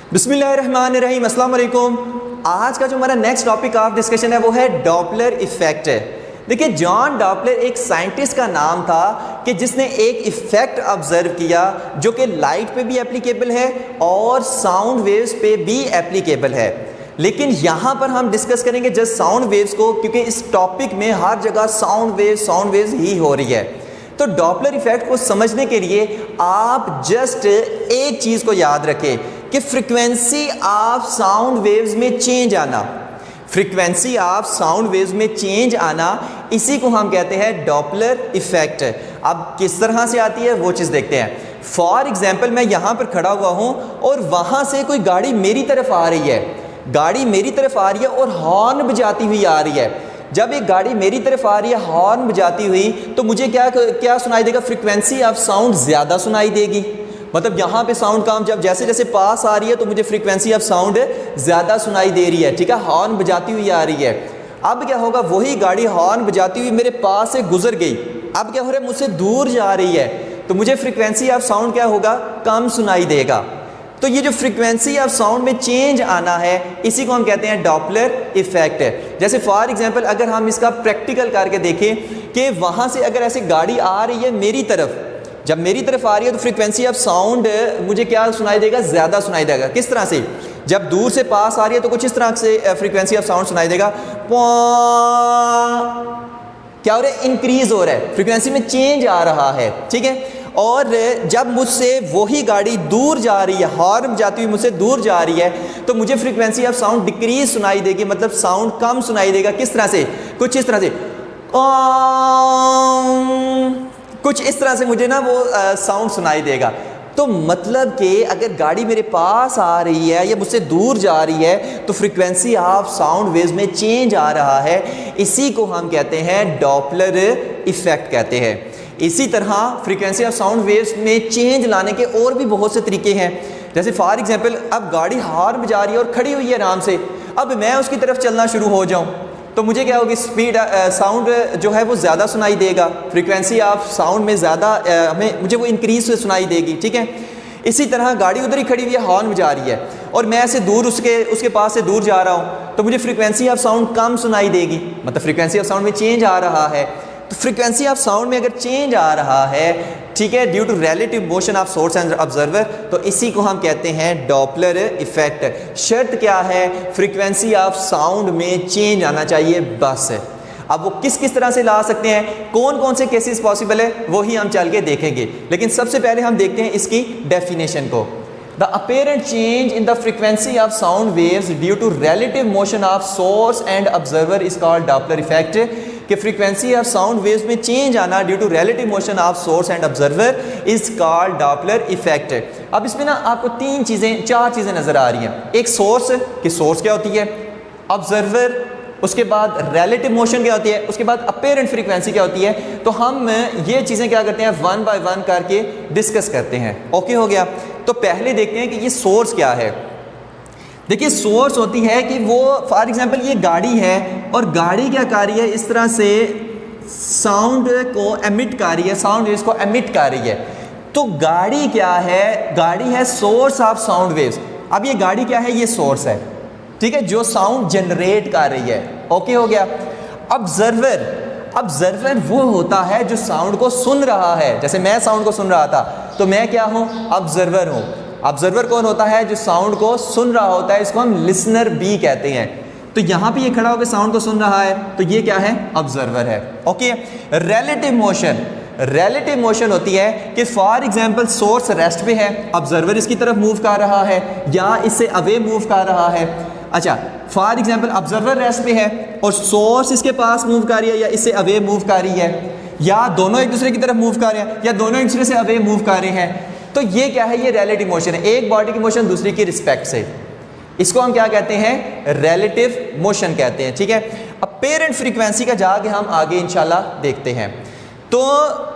बिस्मिल्लाहिर्रहमानिर्रहीम, अस्सलाम वालेकुम। आज का जो हमारा नेक्स्ट टॉपिक ऑफ डिस्कशन है वो है डॉपलर इफेक्ट है। देखिए, जॉन डॉपलर एक साइंटिस्ट का नाम था कि जिसने एक इफेक्ट ऑब्जर्व किया जो कि लाइट पे भी एप्लीकेबल है और साउंड वेव्स पे भी एप्लीकेबल है। लेकिन यहाँ पर हम डिस्कस करेंगे जस्ट साउंड वेव्स को, क्योंकि इस टॉपिक में हर जगह साउंड वेव्स ही हो रही है। तो डॉपलर इफेक्ट को समझने के लिए आप जस्ट एक चीज़ को याद रखें कि फ्रीक्वेंसी ऑफ साउंड वेव्स में चेंज आना, फ्रीक्वेंसी ऑफ साउंड वेव्स में चेंज आना, इसी को हम कहते हैं डॉपलर इफेक्ट। अब किस तरह से आती है वो चीज़ देखते हैं। फॉर एग्जांपल, मैं यहाँ पर खड़ा हुआ हूँ और वहाँ से कोई गाड़ी मेरी तरफ आ रही है, गाड़ी मेरी तरफ आ रही है और हॉर्न बजाती हुई आ रही है। जब एक गाड़ी मेरी तरफ आ रही है हॉर्न बजाती हुई, तो मुझे क्या सुनाई देगा? फ्रीक्वेंसी ऑफ साउंड ज़्यादा सुनाई देगी। मतलब यहाँ पे साउंड काम जब जैसे जैसे पास आ रही है तो मुझे फ्रीक्वेंसी ऑफ साउंड ज़्यादा सुनाई दे रही है, ठीक है, हॉर्न बजाती हुई आ रही है। अब क्या होगा? वही गाड़ी हॉर्न बजाती हुई मेरे पास से गुजर गई, अब क्या हो रहा है? मुझसे दूर जा रही है, तो मुझे फ्रीक्वेंसी ऑफ साउंड क्या होगा? कम सुनाई देगा। तो ये जो फ्रीक्वेंसी ऑफ साउंड में चेंज आना है, इसी को हम कहते हैं डॉपलर इफेक्ट है। जैसे फॉर एग्जांपल, अगर हम इसका प्रैक्टिकल करके देखें कि वहाँ से अगर ऐसी गाड़ी आ रही है मेरी तरफ, जब मेरी तरफ आ रही है तो फ्रीक्वेंसी ऑफ साउंड मुझे क्या सुनाई देगा? ज़्यादा सुनाई देगा। किस तरह से? जब दूर से पास आ रही है तो कुछ इस तरह से फ्रीक्वेंसी ऑफ साउंड सुनाई देगा, क्या हो रहा है? इंक्रीज हो रहा है, फ्रीक्वेंसी में चेंज आ रहा है, ठीक है। और जब मुझसे वही गाड़ी दूर जा रही है, हॉर्न जाती हुई मुझसे दूर जा रही है, तो मुझे फ्रीक्वेंसी ऑफ साउंड डिक्रीज सुनाई देगी, मतलब साउंड कम सुनाई देगा। किस तरह से? कुछ इस तरह से, कुछ इस तरह से मुझे ना वो साउंड सुनाई देगा। तो मतलब कि अगर गाड़ी मेरे पास आ रही है या मुझसे दूर जा रही है तो फ्रीक्वेंसी ऑफ साउंड वेव्स में चेंज आ रहा है, इसी को हम कहते हैं डॉपलर इफेक्ट कहते हैं। इसी तरह फ्रीक्वेंसी ऑफ साउंड वेव्स में चेंज लाने के और भी बहुत से तरीके हैं। जैसे फॉर एग्जांपल, अब गाड़ी हॉर्न बजा रही है और खड़ी हुई है आराम से, अब मैं उसकी तरफ चलना शुरू हो जाऊं तो मुझे क्या होगी? स्पीड साउंड जो है वो ज़्यादा सुनाई देगा, फ्रीक्वेंसी ऑफ साउंड में ज़्यादा मुझे वो इंक्रीज सुनाई देगी, ठीक है। इसी तरह गाड़ी उधर ही खड़ी हुई है, हॉर्न बजा रही है और मैं ऐसे दूर उसके पास से दूर जा रहा हूँ, तो मुझे फ्रीक्वेंसी ऑफ साउंड कम सुनाई देगी, मतलब फ्रीक्वेंसी ऑफ साउंड में चेंज आ रहा है। तो फ्रीक्वेंसी ऑफ साउंड में अगर चेंज आ रहा है, ठीक है, due to relative motion of source and observer, तो इसी को हम कहते हैं डॉपलर इफेक्ट। शर्त क्या है? फ्रीक्वेंसी ऑफ साउंड में चेंज आना चाहिए, बस। अब वो किस किस तरह से ला सकते हैं, कौन कौन से केसेस पॉसिबल है, वही हम चल के देखेंगे। लेकिन सबसे पहले हम देखते हैं इसकी डेफिनेशन को। The apparent change in the frequency of sound waves due to relative motion of source and observer is called Doppler effect. कि फ्रीक्वेंसी ऑफ साउंड वेव्स में चेंज आना due to relative motion of source and observer is called Doppler effect. अब इसमें ना आपको चार चीज़ें नज़र आ रही हैं। एक सोर्स, कि सोर्स क्या होती है, ऑब्जर्वर, उसके बाद रिलेटिव मोशन क्या होती है, उसके बाद अपेरेंट फ्रीक्वेंसी क्या होती है। तो हम ये चीज़ें क्या करते हैं, वन बाय वन करके डिस्कस करते हैं। ओके हो गया? तो पहले देखते हैं कि ये सोर्स क्या है। देखिए, सोर्स होती है कि वो फॉर एग्जांपल ये गाड़ी है और गाड़ी क्या कर रही है? इस तरह से साउंड को एमिट कर रही है, साउंड वेव्स को एमिट कर रही है। तो गाड़ी क्या है? गाड़ी है सोर्स ऑफ साउंड वेव्स। अब ये गाड़ी क्या है? ये सोर्स है, ठीक है, जो साउंड जनरेट कर रही है। ओके हो गया? ऑब्जर्वर वो होता है जो साउंड को सुन रहा है। जैसे मैं साउंड को सुन रहा था तो मैं क्या हूँ? ऑब्जर्वर हूँ। ऑब्जर्वर कौन होता है? जो साउंड को सुन रहा होता है, इसको हम लिसनर भी कहते हैं। तो यहाँ पे ये खड़ा होकर साउंड को सुन रहा है, तो ये क्या है? ऑब्जर्वर है। ओके। रिलेटिव मोशन होती है कि फॉर एग्जांपल सोर्स रेस्ट पे है, ऑब्जर्वर इसकी तरफ मूव कर रहा है या इससे अवे मूव कर रहा है। अच्छा, फॉर एग्जांपल ऑब्जर्वर रेस्ट पे है और सोर्स इसके पास मूव कर रही है या इससे अवे मूव कर रही है, या दोनों एक दूसरे की तरफ मूव कर रहे हैं या दोनों एक दूसरे से अवे मूव कर रहे हैं। तो ये क्या है? ये रिलेटिव मोशन है, एक बॉडी की मोशन दूसरी की रिस्पेक्ट से। इसको हम क्या कहते हैं? रिलेटिव मोशन कहते हैं, ठीक है। अपेरेंट फ्रीक्वेंसी का जाके हम आगे इंशाल्लाह देखते हैं। तो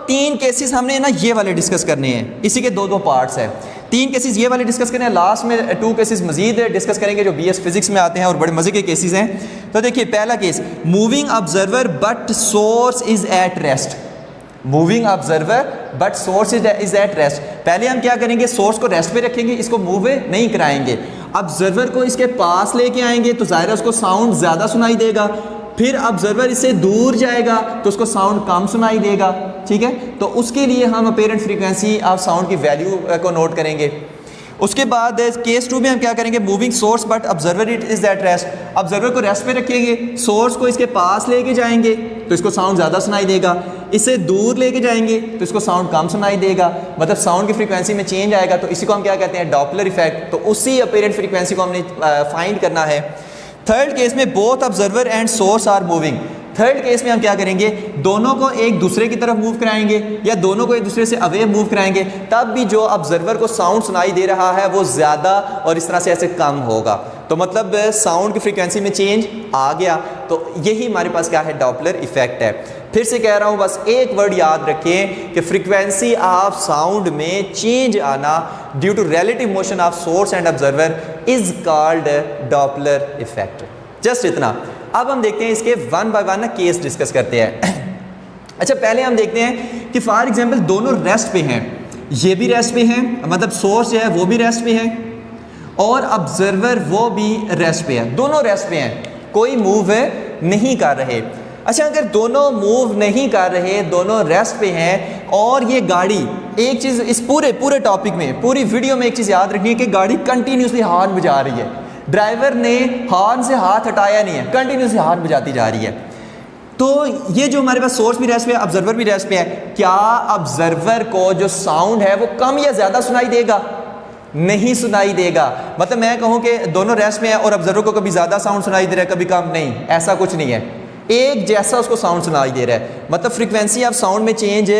3 केसेस हमने ना ये वाले डिस्कस करने हैं, इसी के 2 पार्ट्स हैं। 3 केसेस ये वाले डिस्कस करने हैं, लास्ट में 2 केसेस मजीद डिस्कस करेंगे जो BS फिजिक्स में आते हैं और बड़े मजे के केसेस हैं। तो देखिए, पहला case, moving observer but source is at rest. Moving observer but source is at rest. पहले हम क्या करेंगे? सोर्स को रेस्ट पे रखेंगे, इसको मूव नहीं कराएंगे। ऑब्जर्वर को इसके पास लेके आएंगे तो ज़ाहिर है उसको साउंड ज़्यादा सुनाई देगा, फिर ऑब्जर्वर इससे दूर जाएगा तो उसको साउंड कम सुनाई देगा, ठीक है। तो उसके लिए हम अपेरेंट फ्रीक्वेंसी ऑफ साउंड की वैल्यू को नोट करेंगे। उसके बाद केस 2 में हम क्या करेंगे, moving source but observer it is that rest, observer को रेस्ट पे रखेंगे, सोर्स को इसके पास लेके जाएंगे तो इसको साउंड ज़्यादा सुनाई देगा, इससे दूर लेके जाएंगे तो इसको साउंड कम सुनाई देगा, मतलब साउंड की फ्रीक्वेंसी में चेंज आएगा। तो इसी को हम क्या कहते हैं, डॉपलर इफेक्ट। तो उसी अपेरेंट फ्रीक्वेंसी को हमने फाइंड करना है। थर्ड केस में both observer and source are moving, third case में हम क्या करेंगे, दोनों को एक दूसरे की तरफ मूव कराएंगे या दोनों को एक दूसरे से अवे मूव कराएंगे, तब भी जो ऑब्जर्वर को साउंड सुनाई दे रहा है वो ज़्यादा और इस तरह से ऐसे कम होगा। तो मतलब साउंड की फ्रीक्वेंसी में चेंज आ गया। तो यही हमारे पास क्या है, डॉपलर इफेक्ट है। फिर से कह रहा हूँ, बस एक वर्ड याद रखें कि फ्रीक्वेंसी ऑफ साउंड में चेंज आना due to relative motion of source and observer is called Doppler effect. Just इतना। अब हम देखते हैं इसके वन बाय वन ना केस डिस्कस करते हैं। अच्छा, पहले हम देखते हैं कि फॉर एग्जांपल दोनों रेस्ट पे हैं, ये भी रेस्ट पे हैं, मतलब सोर्स जो है वो भी रेस्ट पे है और ऑब्जर्वर वो भी रेस्ट पे है, दोनों रेस्ट पे हैं, कोई मूव नहीं कर रहे। अच्छा, अगर दोनों मूव नहीं कर रहे, दोनों रेस्ट पे हैं और ये गाड़ी, एक चीज़ इस पूरे टॉपिक में, पूरी वीडियो में एक चीज़ याद रखनी है कि गाड़ी कंटिन्यूसली हॉर्न बजा रही है, ड्राइवर ने हॉर्न से हाथ हटाया नहीं है, कंटिन्यूसली हॉर्न बजाती जा रही है। तो ये जो हमारे पास सोर्स भी रेस्ट पे है, ऑब्जर्वर भी रेस्ट पे है, क्या ऑब्जर्वर को जो साउंड है वो कम या ज़्यादा सुनाई देगा? नहीं सुनाई देगा। मतलब मैं कहूँ कि दोनों रेस्ट में है और ऑब्जर्वर को कभी ज़्यादा साउंड सुनाई दे रहा है, कभी कम, नहीं, ऐसा कुछ नहीं है, एक जैसा उसको साउंड सुनाई दे रहा है, मतलब फ्रीक्वेंसी ऑफ साउंड में चेंज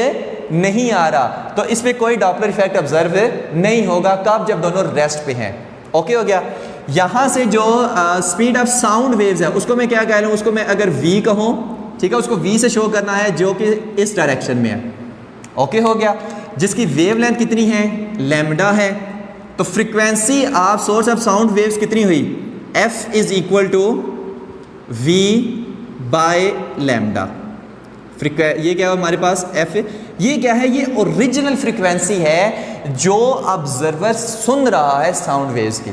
नहीं आ रहा। तो इसमें कोई डॉपलर इफेक्ट ऑब्जर्व नहीं होगा। कब? जब दोनों रेस्ट पे हैं। ओके हो गया। यहाँ से जो स्पीड ऑफ साउंड वेव्स है उसको मैं क्या कह लूँ, उसको मैं अगर v कहूँ, ठीक है, उसको v से शो करना है जो कि इस डायरेक्शन में है। ओके हो गया। जिसकी वेव लेंथ कितनी है, लैम्डा है। तो frequency of source of sound waves कितनी हुई, f is equal to v by lambda. ये क्या है हमारे पास, f, ये क्या है, ये ओरिजिनल फ्रीक्वेंसी है जो ऑब्जर्वर सुन रहा है साउंड वेव्स की,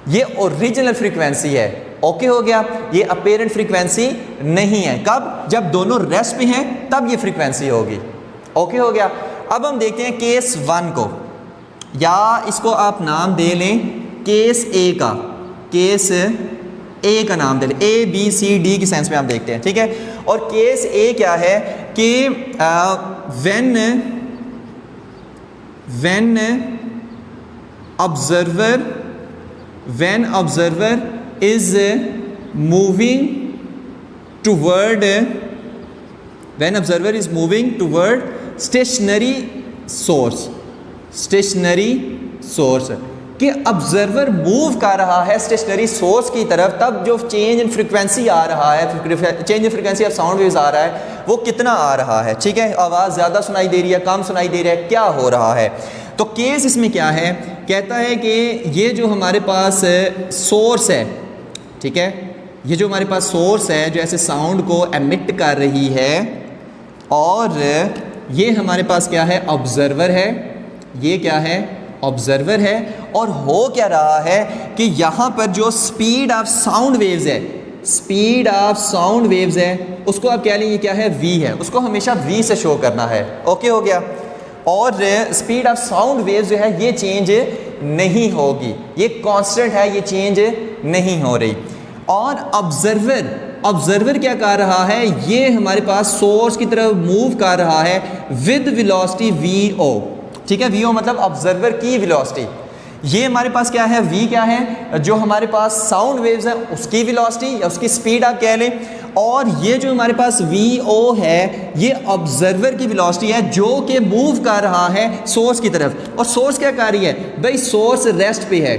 ये ओरिजिनल फ्रीक्वेंसी है। ओके हो गया। ये अपेरेंट फ्रीक्वेंसी नहीं है। कब? जब दोनों रेस्ट पे हैं तब ये फ्रीक्वेंसी होगी। ओके हो गया। अब हम देखते हैं केस 1 को, या इसको आप नाम दे लें केस ए का, केस ए का नाम दे लें, ए बी सी डी की सेंस में हम देखते हैं, ठीक है। और केस ए क्या है कि when observer is moving toward stationary source कि ऑब्जर्वर मूव कर रहा है स्टेशनरी सोर्स की तरफ, तब जो चेंज इन फ्रीक्वेंसी आ रहा है, change in frequency of sound waves आ रहा है, वो कितना आ रहा है, ठीक है। आवाज़ ज़्यादा सुनाई दे रही है, कम सुनाई दे रहा है, क्या हो रहा है। तो केस इसमें क्या है, कहता है कि ये जो हमारे पास सोर्स है, ठीक है, ये जो हमारे पास सोर्स है जो ऐसे साउंड को एमिट कर रही है, और ये हमारे पास क्या है, ऑब्जर्वर है, ये क्या है, ऑब्जर्वर है। और हो क्या रहा है कि यहाँ पर जो स्पीड ऑफ साउंड वेव्स है, स्पीड ऑफ साउंड वेव्स है, उसको आप कह लें ये क्या है, v है, उसको हमेशा v से शो करना है। ओके हो गया। और स्पीड ऑफ साउंड वेव्स जो है ये चेंज नहीं होगी, ये कांस्टेंट है, ये चेंज नहीं हो रही। और ऑब्जर्वर क्या कर रहा है, ये हमारे पास सोर्स की तरफ मूव कर रहा है विद वेलोसिटी vo, ठीक है। vo मतलब ऑब्जर्वर की वेलोसिटी। ये हमारे पास क्या है, v क्या है, जो हमारे पास साउंड वेव्स है उसकी वेलोसिटी या उसकी स्पीड आप कह लें, और ये जो हमारे पास vo है ये ऑब्जर्वर की वेलोसिटी है जो कि मूव कर रहा है सोर्स की तरफ। और सोर्स क्या कर रही है भाई, सोर्स रेस्ट पे है,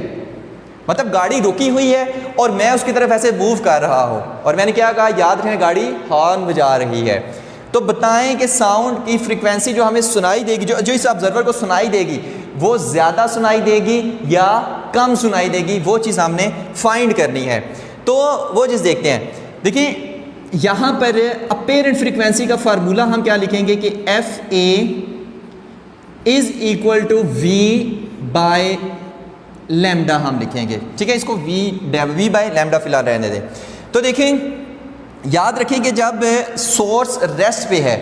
मतलब गाड़ी रुकी हुई है और मैं उसकी तरफ ऐसे मूव कर रहा हूँ, और मैंने क्या कहा, याद रखें गाड़ी हॉर्न बजा रही है। तो बताएं कि साउंड की फ्रीक्वेंसी जो हमें सुनाई देगी, जो इस ऑब्जर्वर को सुनाई देगी, वो ज़्यादा सुनाई देगी या कम सुनाई देगी, वो चीज़ हमने फाइंड करनी है। तो वो चीज़ देखते हैं। देखिए यहाँ पर अपेरेंट फ्रीक्वेंसी का फार्मूला हम क्या लिखेंगे कि FA is equal to V by lambda हम लिखेंगे, ठीक है। इसको वी बाय लैम्डा फिलहाल रहने दें। तो देखें, याद रखें कि जब सोर्स रेस्ट पे है,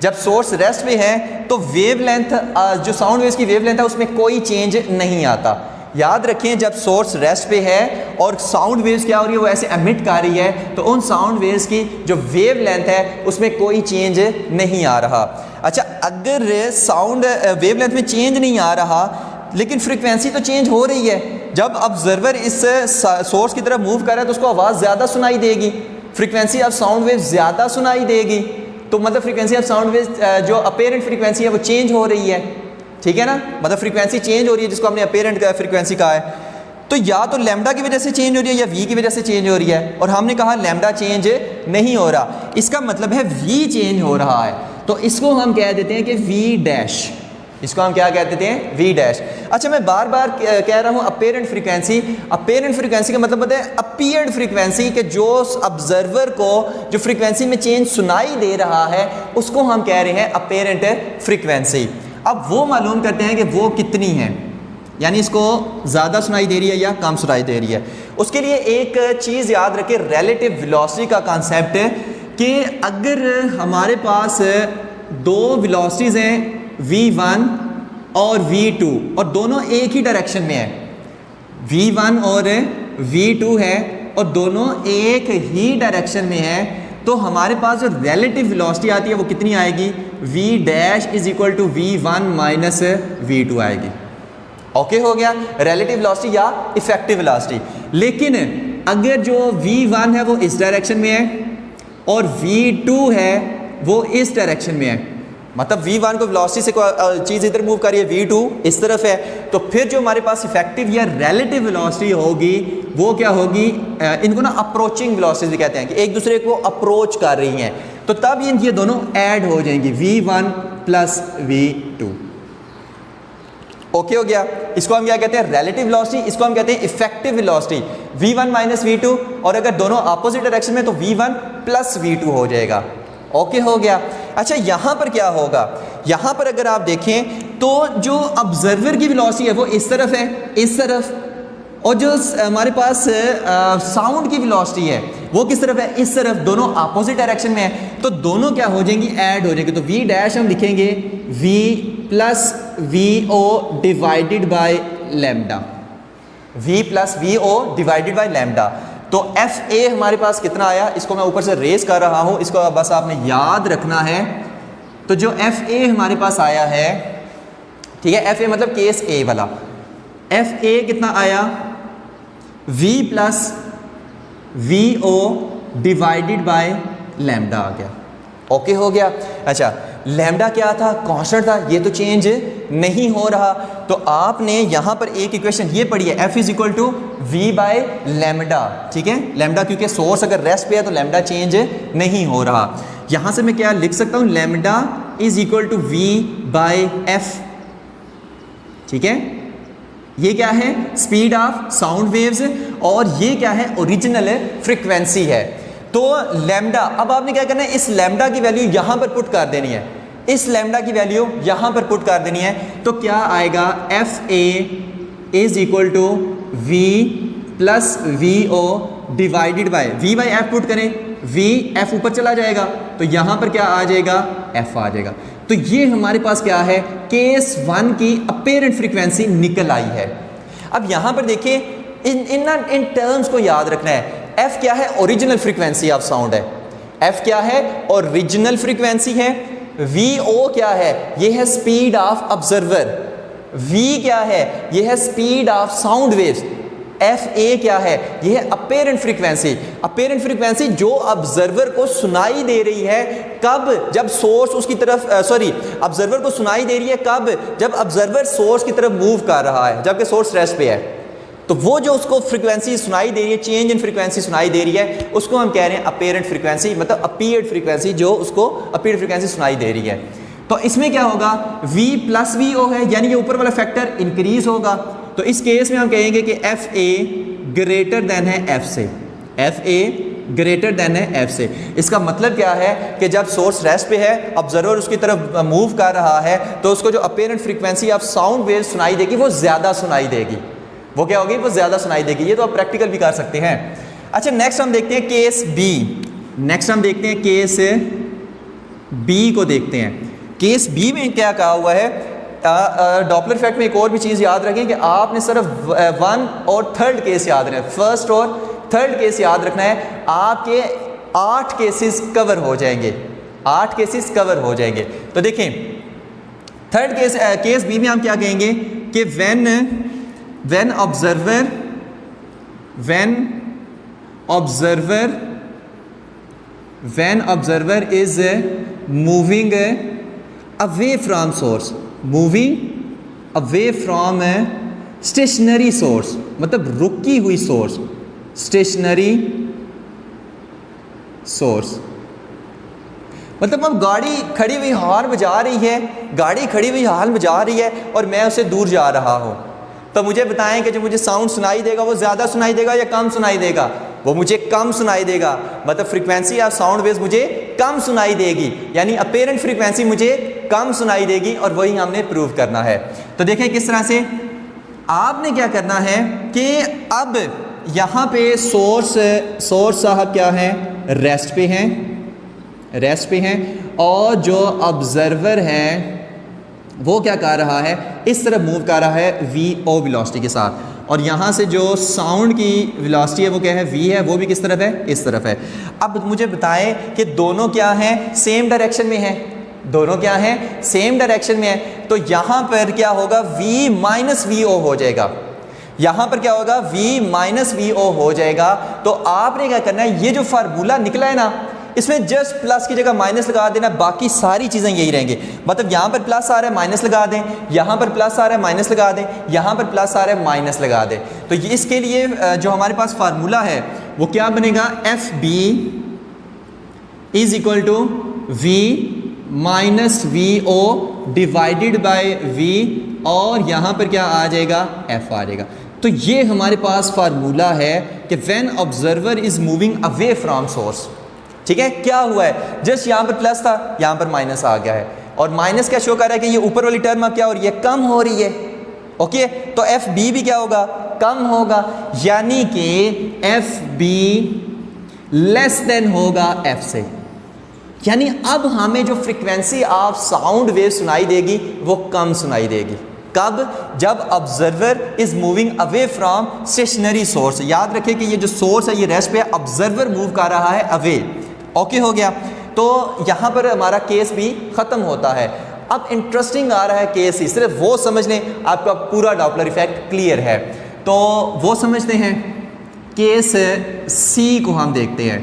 जब सोर्स रेस्ट पे है तो वेवलेंथ, जो साउंड वेव्स की वेवलेंथ है उसमें कोई चेंज नहीं आता। याद रखें, जब सोर्स रेस्ट पे है और साउंड वेव्स क्या हो रही है, वो ऐसे एमिट कर रही है, तो उन साउंड वेव्स की जो वेवलेंथ है उसमें कोई चेंज नहीं आ रहा। अच्छा, अगर साउंड वेवलेंथ में चेंज नहीं आ रहा लेकिन फ्रीक्वेंसी तो चेंज हो रही है, जब ऑब्जर्वर इस सोर्स की तरफ मूव कर रहा है तो उसको आवाज़ ज़्यादा सुनाई देगी, फ्रीक्वेंसी ऑफ साउंड वेव ज़्यादा सुनाई देगी। तो मतलब फ्रीक्वेंसी ऑफ साउंड वेव, जो अपेरेंट फ्रीक्वेंसी है वो चेंज हो रही है, ठीक है ना, मतलब फ्रीक्वेंसी चेंज हो रही है जिसको हमने अपेरेंट फ्रीक्वेंसी कहा है। तो या तो लैम्डा की वजह से चेंज हो रही है या वी की वजह से चेंज हो रही है, और हमने कहा लैम्डा चेंज नहीं हो रहा, इसका मतलब है वी चेंज हो रहा है। तो इसको हम कह देते हैं कि वी डैश, इसको हम क्या कह देते हैं, वी डैश। अच्छा, मैं बार बार कह रहा हूँ अपेरेंट फ्रीक्वेंसी, अपेरेंट फ्रीक्वेंसी का मतलब होता है अपीयर्ड फ्रीक्वेंसी, कि जो ऑब्जर्वर को जो फ्रीक्वेंसी में चेंज सुनाई दे रहा है उसको हम कह रहे हैं अपेरेंट फ्रीक्वेंसी। अब वो मालूम करते हैं कि वो कितनी है, यानी इसको ज़्यादा सुनाई दे रही है या कम सुनाई दे रही है। उसके लिए एक चीज़ याद रखें, रिलेटिव वेलोसिटी का कॉन्सेप्ट है कि अगर हमारे पास दो वेलोसिटीज़ हैं v1 और v2 और दोनों एक ही डायरेक्शन में है, v1 और v2 है और दोनों एक ही डायरेक्शन में है, तो हमारे पास जो रिलेटिव वेलोसिटी आती है वो कितनी आएगी, v dash is equal to v1 minus v2 आएगी। ओके हो गया, रिलेटिव वेलोसिटी या इफेक्टिव वेलोसिटी। लेकिन अगर जो v1 है वो इस डायरेक्शन में है और v2 है वो इस डायरेक्शन में है, मतलब v1 को वेलोसिटी से चीज़ इधर मूव कर रही है, v2 इस तरफ है, तो फिर जो हमारे पास इफेक्टिव या रिलेटिव वेलोसिटी होगी वो क्या होगी, इनको ना अप्रोचिंग वेलोसिटी भी कहते हैं, कि एक दूसरे को अप्रोच कर रही हैं, तो तब ये दोनों ऐड हो जाएंगी, v1 प्लस v2। ओके हो गया, इसको हम क्या कहते हैं, रिलेटिव वेलोसिटी, इसको हम कहते हैं effective velocity, v1 minus v2, और अगर दोनों अपोजिट डायरेक्शन में तो v1 प्लस v2 हो जाएगा। ओके हो गया। अच्छा, यहाँ पर क्या होगा, यहाँ पर अगर आप देखें तो जो ऑब्जर्वर की वेलोसिटी है वो इस तरफ है, इस तरफ, और जो हमारे पास साउंड की वेलोसिटी है वो किस तरफ है, इस तरफ, दोनों अपोजिट डायरेक्शन में है, तो दोनों क्या हो जाएंगी, ऐड हो जाएंगे। तो v डैश हम लिखेंगे v plus vo divided by lambda, v plus vo divided by lambda. तो एफ ए हमारे पास कितना आया, इसको मैं ऊपर से रेस कर रहा हूँ, इसको बस आपने याद रखना है। तो जो एफ ए हमारे पास आया है, ठीक है, एफ ए मतलब केस ए वाला, एफ ए कितना आया, v plus V O divided by lambda आ गया। ओके हो गया। अच्छा, लैम्डा क्या था, कांस्टेंट था, ये तो चेंज नहीं हो रहा, तो आपने यहाँ पर एक इक्वेशन ये पढ़ी है, f is equal to V by lambda, ठीक है, लैम्डा क्योंकि सोर्स अगर रेस्ट पे है तो लैम्डा चेंज नहीं हो रहा। यहाँ से मैं क्या लिख सकता हूँ, lambda is equal to V by F, ठीक है, ये क्या है, स्पीड ऑफ साउंड वेव्स, और ये क्या है, ओरिजिनल फ्रीक्वेंसी है। तो लैम्डा, अब आपने क्या करना है, इस लैम्डा की वैल्यू यहाँ पर पुट कर देनी है, इस लैम्डा की वैल्यू यहाँ पर पुट कर देनी है, तो क्या आएगा, F A is equal to V plus V O divided by V by F put करें, वी एफ ऊपर चला जाएगा तो यहाँ पर क्या आ जाएगा, एफ आ जाएगा। तो ये हमारे पास क्या है, केस 1 की अपेरेंट फ्रीक्वेंसी निकल आई है। अब यहाँ पर देखिए, इन टर्म्स को याद रखना है। एफ क्या है, ओरिजिनल फ्रीक्वेंसी ऑफ साउंड है, एफ क्या है, ओरिजिनल फ्रीक्वेंसी है। वी ओ क्या है, ये है स्पीड ऑफ ऑब्जर्वर। वी क्या है, ये है speed of sound waves. F A क्या है, ये है अपेरेंट फ्रीक्वेंसी। अपेरेंट फ्रीक्वेंसी जो ऑब्जर्वर को सुनाई दे रही है कब, जब सोर्स उसकी तरफ ऑब्जर्वर को सुनाई दे रही है कब, जब ऑब्जर्वर सोर्स की तरफ मूव कर रहा है, जबकि सोर्स रेस्ट पे है। तो वो जो उसको फ्रीक्वेंसी सुनाई दे रही है, चेंज इन फ्रीक्वेंसी सुनाई दे रही है, उसको हम कह रहे हैं अपेरेंट फ्रीक्वेंसी, मतलब अपीयर्ड फ्रीक्वेंसी, जो उसको अपीयर्ड फ्रीक्वेंसी सुनाई दे रही है। तो इसमें क्या होगा, v प्लस वी ओ है, यानी ये ऊपर वाला फैक्टर इंक्रीज होगा। तो इस केस में हम कहेंगे कि एफ ए ग्रेटर देन है एफ से, एफ ए ग्रेटर देन है एफ से। इसका मतलब क्या है कि जब सोर्स रेस्ट पे है, ऑब्जर्वर उसकी तरफ मूव कर रहा है, तो उसको जो apparent frequency of sound wave सुनाई देगी वो ज़्यादा सुनाई देगी। वो क्या होगी, वो ज़्यादा सुनाई देगी। ये तो आप प्रैक्टिकल भी कर सकते हैं। अच्छा नेक्स्ट हम देखते हैं केस बी। नेक्स्ट हम देखते हैं केस बी को देखते हैं। केस बी में क्या कहा हुआ है, डॉपलर इफेक्ट में एक और भी चीज़ याद रखें कि आपने सिर्फ 1 और 3rd केस याद रखना है, फर्स्ट और 3rd केस याद रखना है। आपके 8 केसेस कवर हो जाएंगे, 8 केसेस कवर हो जाएंगे। तो देखें 3rd केस, केस बी में हम क्या कहेंगे कि when observer is moving away from source, moving away from stationary source, मतलब रुकी हुई सोर्स, स्टेशनरी सोर्स मतलब अब गाड़ी खड़ी हुई हॉर्न बजा रही है, गाड़ी खड़ी हुई हॉर्न बजा रही है और मैं उससे दूर जा रहा हूँ। तो मुझे बताएं कि जो मुझे साउंड सुनाई देगा वो ज़्यादा सुनाई देगा या कम सुनाई देगा? वो मुझे कम सुनाई देगा, मतलब फ्रीक्वेंसी ऑफ साउंड वेव्स मुझे कम सुनाई देगी, यानी अपेरेंट फ्रीक्वेंसी मुझे कम सुनाई देगी, और वही हमने प्रूव करना है। तो देखें किस तरह से आपने क्या करना है कि अब यहाँ पे सोर्स साहब क्या है, रेस्ट पे हैं, और जो ऑब्जर्वर है वो क्या कर रहा है, इस तरफ मूव कर रहा है वी ओ वेलोसिटी के साथ, और यहाँ से जो साउंड की वेलोसिटी है वो क्या है, वी है, वो भी किस तरफ है, इस तरफ है। अब मुझे बताएं कि दोनों क्या हैं, सेम डायरेक्शन में है, दोनों क्या हैं, सेम डायरेक्शन में है। तो यहाँ पर क्या होगा, v माइनस वी ओ हो जाएगा, यहाँ पर क्या होगा, v माइनस वी ओ हो जाएगा। तो आपने क्या करना है, ये जो फार्मूला निकला है ना, इसमें जस्ट प्लस की जगह माइनस लगा देना, बाकी सारी चीज़ें यही रहेंगी। मतलब यहाँ पर प्लस आ रहा है माइनस लगा दें, यहाँ पर प्लस आ रहा है माइनस लगा दें, यहाँ पर प्लस आ रहा है माइनस लगा दें। तो ये इसके लिए जो हमारे पास फार्मूला है वो क्या बनेगा, F B is equal to V minus V O divided by V, और यहाँ पर क्या आ जाएगा, एफ आ जाएगा। तो ये हमारे पास फार्मूला है कि when observer is moving away from source. ठीक है, क्या हुआ है, जस्ट यहाँ पर प्लस था, यहाँ पर माइनस आ गया है, और माइनस क्या शो कर रहा है कि ये ऊपर वाली टर्म अब क्या हो रही है, कम हो रही है। ओके, तो एफ बी भी क्या होगा, कम होगा, यानी कि एफ बी लेस देन होगा एफ से। यानी अब हमें जो फ्रीक्वेंसी ऑफ साउंड वेव सुनाई देगी वो कम सुनाई देगी। कब, जब observer is moving away from stationary source. याद रखें कि ये जो सोर्स है ये रेस्ट पे, ऑब्जर्वर मूव कर रहा है अवे। ओके हो गया, तो यहाँ पर हमारा केस भी ख़त्म होता है। अब इंटरेस्टिंग आ रहा है केस सी, सिर्फ वो समझ लें आपका पूरा डॉपलर इफेक्ट क्लियर है। तो वो समझते हैं, केस सी को हम देखते हैं।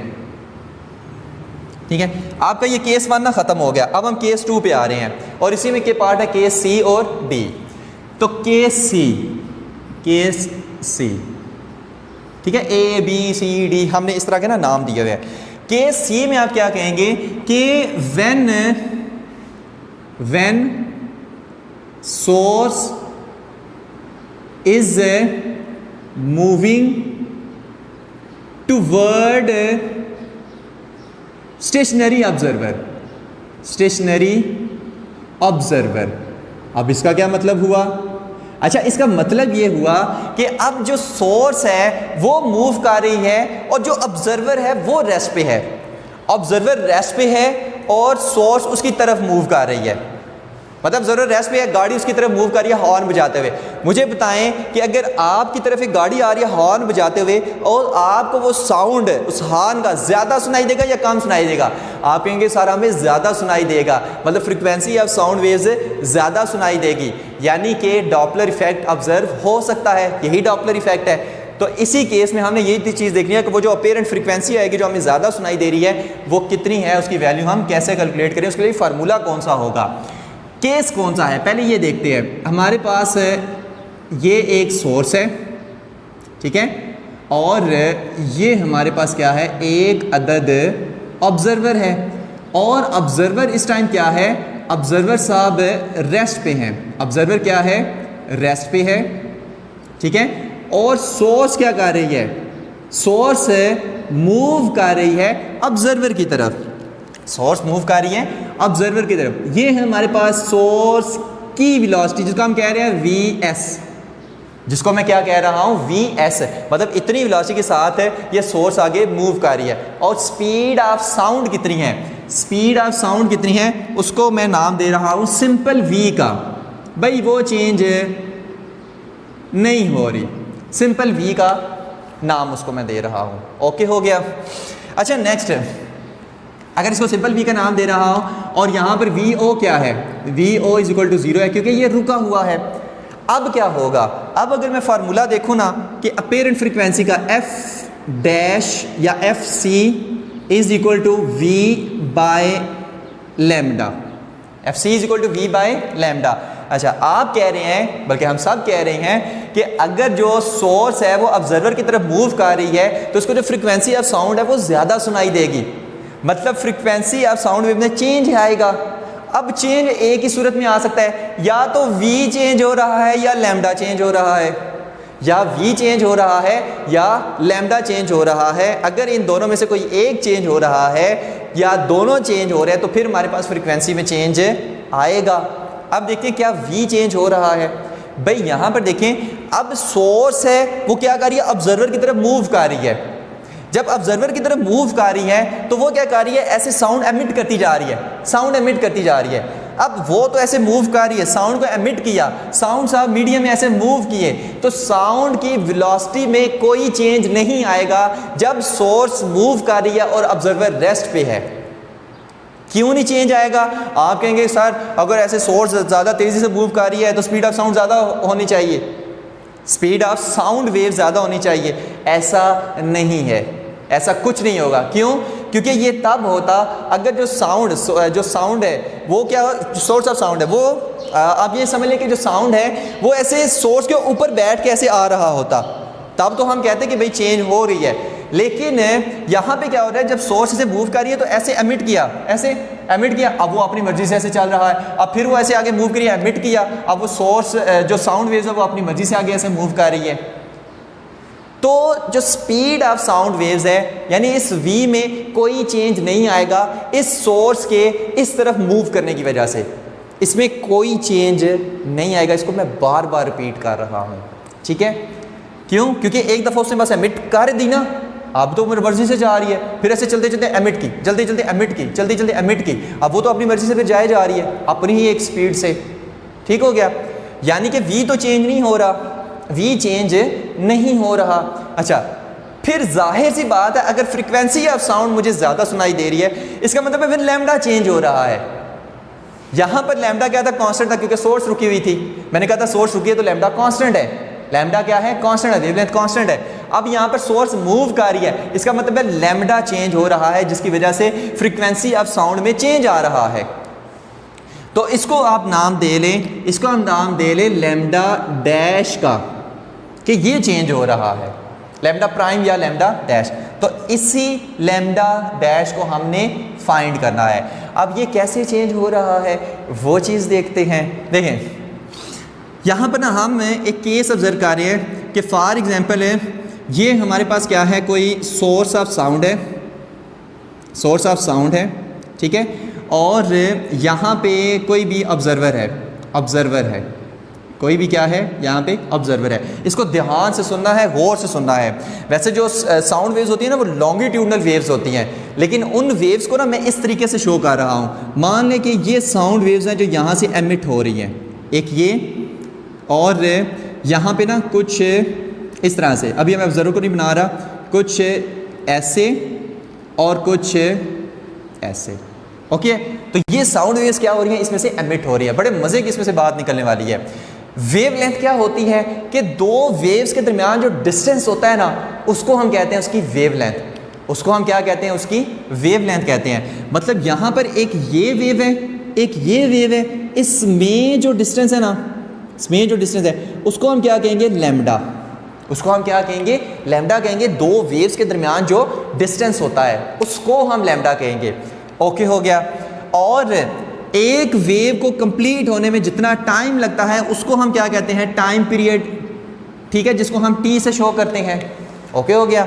ठीक है, आपका ये केस 1 ना ख़त्म हो गया, अब हम केस 2 पे आ रहे हैं, और इसी में के पार्ट है केस सी और डी। तो केस सी, ठीक है, ए बी सी डी हमने इस तरह के ना नाम दिए हुए हैं। केस सी में आप क्या कहेंगे कि when source is moving toward stationary observer. अब इसका क्या मतलब हुआ? अच्छा, इसका मतलब ये हुआ कि अब जो सोर्स है वो मूव कर रही है, और जो ऑब्जर्वर है वो रेस्ट पे है। ऑब्जर्वर रेस्ट पे है और सोर्स उसकी तरफ मूव कर रही है, मतलब ऑब्जर्वर रेस्ट पे है, गाड़ी उसकी तरफ मूव कर रही है हॉर्न बजाते हुए। मुझे बताएं कि अगर आपकी तरफ एक गाड़ी आ रही है हॉर्न बजाते हुए, और आपको वो साउंड उस हॉर्न का ज़्यादा सुनाई देगा या कम सुनाई देगा? आप कहेंगे सर हमें ज़्यादा सुनाई देगा, मतलब फ्रीक्वेंसी ऑफ साउंड वेव्स ज़्यादा सुनाई देगी, यानी कि डॉपलर इफेक्ट ऑब्जर्व हो सकता है। यही डॉपलर इफेक्ट है। तो इसी केस में हमने यही चीज़ देखनी है कि वो जो अपेरेंट फ्रीक्वेंसी आएगी जो हमें ज़्यादा सुनाई दे रही है वो कितनी है, उसकी वैल्यू हम कैसे कैलकुलेट करें, उसके लिए फार्मूला कौन सा होगा, केस कौन सा है, पहले ये देखते हैं। हमारे पास ये एक सोर्स है, ठीक है, और ये हमारे पास क्या है, एक अदद ऑब्जर्वर है, और ऑब्जर्वर इस टाइम क्या है, ऑब्जर्वर साहब रेस्ट पे हैं। ऑब्जर्वर क्या है, रेस्ट पे है, ठीक है, और सोर्स क्या कर रही है, सोर्स मूव कर रही है ऑब्जर्वर की तरफ। सोर्स मूव कर रही है ऑब्जर्वर की तरफ। ये है हमारे पास सोर्स की वेलोसिटी, जिसको हम कह रहे हैं वी एस, जिसको मैं क्या कह रहा हूँ Vs, मतलब इतनी वेलोसिटी के साथ है ये सोर्स आगे मूव कर रही है। और स्पीड ऑफ साउंड कितनी है, स्पीड ऑफ साउंड कितनी है, उसको मैं नाम दे रहा हूँ सिंपल v का। भाई वो चेंज नहीं हो रही, सिंपल v का नाम उसको मैं दे रहा हूँ। ओके हो गया। अच्छा नेक्स्ट, अगर इसको सिंपल v का नाम दे रहा हूँ और यहाँ पर vo क्या है, vo इज इक्वल टू 0 है क्योंकि ये रुका हुआ है। अब क्या होगा, अब अगर मैं फार्मूला देखूँ ना कि अपेरेंट फ्रीक्वेंसी का f डैश या fc is equal to v by lambda, fc is equal to v by lambda. अच्छा आप कह रहे हैं, बल्कि हम सब कह रहे हैं कि अगर जो सोर्स है वो ऑब्जर्वर की तरफ मूव कर रही है तो उसको जो फ्रीक्वेंसी ऑफ साउंड है वो ज़्यादा सुनाई देगी, मतलब फ्रीक्वेंसी ऑफ साउंड वेव में चेंज आएगा। अब चेंज एक ही सूरत में आ सकता है, या तो v चेंज हो रहा है या लैम्डा चेंज हो रहा है, या v चेंज हो रहा है या लैम्डा चेंज हो रहा है। अगर इन दोनों में से कोई एक चेंज हो रहा है या दोनों चेंज हो रहे हैं तो फिर हमारे पास फ्रीक्वेंसी में चेंज आएगा। अब देखिए क्या v चेंज हो रहा है, भाई यहाँ पर देखें अब सोर्स है वो क्या कर रही है, ऑब्जर्वर की तरफ मूव कर रही है। जब ऑब्जर्वर की तरफ मूव कर रही है तो वो क्या कर रही है, ऐसे साउंड एमिट करती जा रही है, साउंड एमिट करती जा रही है। अब वो तो ऐसे मूव कर रही है, साउंड को एमिट किया, साउंड साहब मीडियम में ऐसे मूव किए, तो साउंड की वेलोसिटी में कोई चेंज नहीं आएगा जब सोर्स मूव कर रही है और ऑब्जर्वर रेस्ट पे है। क्यों नहीं चेंज आएगा, आप कहेंगे सर अगर ऐसे सोर्स ज़्यादा तेज़ी से मूव कर रही है तो स्पीड ऑफ साउंड ज़्यादा होनी चाहिए, स्पीड ऑफ साउंड वेव ज़्यादा होनी चाहिए। ऐसा नहीं है, ऐसा कुछ नहीं होगा। क्यों, क्योंकि ये तब होता अगर जो साउंड है वो क्या, सोर्स ऑफ साउंड है वो आप ये समझ लें कि जो साउंड है वो ऐसे सोर्स के ऊपर बैठ के ऐसे आ रहा होता, तब तो हम कहते हैं कि भाई चेंज हो रही है। लेकिन यहाँ पे क्या हो रहा है, जब सोर्स से मूव कर रही है तो ऐसे एमिट किया, ऐसे एमिट किया, अब वो अपनी मर्जी से ऐसे चल रहा है, अब फिर वो ऐसे आगे मूव करिए, एमिट किया, अब वो सोर्स जो साउंड वेव्स है वो अपनी मर्जी से आगे ऐसे मूव कर रही है। तो जो स्पीड ऑफ साउंड वेव्स है यानी इस v में कोई चेंज नहीं आएगा इस सोर्स के इस तरफ मूव करने की वजह से, इसमें कोई चेंज नहीं आएगा। इसको मैं बार बार रिपीट कर रहा हूँ, ठीक है। क्यों, क्योंकि एक दफ़ा उसने बस एमिट कर दी ना, अब तो मेरी मर्जी से जा रही है, फिर ऐसे चलते चलते एमिट की, चलते चलते एमिट की, चलते चलते एमिट की, अब वो तो अपनी मर्जी से फिर जाए जा रही है अपनी ही एक स्पीड से, ठीक हो गया। यानी कि v तो चेंज नहीं हो रहा, v चेंज नहीं हो रहा। अच्छा फिर जाहिर सी बात है अगर फ्रीक्वेंसी ऑफ साउंड मुझे ज़्यादा सुनाई दे रही है इसका मतलब है फिर लैम्डा चेंज हो रहा है। यहाँ पर लैम्डा क्या था, कांस्टेंट था, क्योंकि सोर्स रुकी हुई थी। मैंने कहा था सोर्स रुकी है तो लैम्डा कांस्टेंट है, लैम्डा क्या है, कांस्टेंट है, वेवलेंथ कांस्टेंट है। अब यहाँ पर सोर्स मूव कर रही है, इसका मतलब है लैम्डा चेंज हो रहा है जिसकी वजह से फ्रीक्वेंसी ऑफ साउंड में चेंज आ रहा है। तो इसको आप नाम दे लें, इसको हम नाम दे लें लैम्डा डैश का, कि ये चेंज हो रहा है, लैम्डा प्राइम या लैम्डा डैश। तो इसी लैम्डा डैश को हमने फाइंड करना है। अब ये कैसे चेंज हो रहा है वो चीज़ देखते हैं। देखें यहाँ पर ना हम एक केस ऑब्जर्व कर रहे हैं कि फॉर एग्जांपल है ये हमारे पास क्या है, कोई सोर्स ऑफ साउंड है, सोर्स ऑफ साउंड है, ठीक है, और यहाँ पे कोई भी ऑब्जर्वर है, ऑब्जर्वर है, कोई भी क्या है यहाँ पे ऑब्जर्वर है। इसको ध्यान से सुनना है, गौर से सुनना है। वैसे जो साउंड वेव्स होती हैं ना वो लॉन्गिट्यूडनल वेव्स होती हैं, लेकिन उन वेव्स को ना मैं इस तरीके से शो कर रहा हूँ। मान लें कि ये साउंड वेव्स हैं जो यहाँ से एमिट हो रही हैं, एक ये, और यहाँ पे ना कुछ इस तरह से, अभी मैं ऑब्जर्वर को नहीं बना रहा, कुछ ऐसे और कुछ ऐसे, ओके। तो ये साउंड वेव्स क्या हो रही हैं, इसमें से एमिट हो रही है। बड़े मज़े की इसमें से बात निकलने वाली है। वेवलेंथ क्या होती है कि दो वेव्स के दरमियान जो डिस्टेंस होता है ना उसको हम कहते हैं उसकी वेवलेंथ, उसको हम क्या कहते हैं, उसकी वेवलेंथ कहते हैं। मतलब यहाँ पर एक ये वेव है, एक ये वेव है, इसमें जो डिस्टेंस है ना, इसमें जो डिस्टेंस है उसको हम क्या कहेंगे, लैम्डा, उसको हम क्या कहेंगे, लैम्डा कहेंगे। दो वेव्स के दरमियान जो डिस्टेंस होता है उसको हम लैम्डा कहेंगे, ओके हो गया। और एक वेव को कंप्लीट होने में जितना टाइम लगता है उसको हम क्या कहते हैं, टाइम पीरियड, ठीक है, जिसको हम टी से शो करते हैं, ओके हो गया।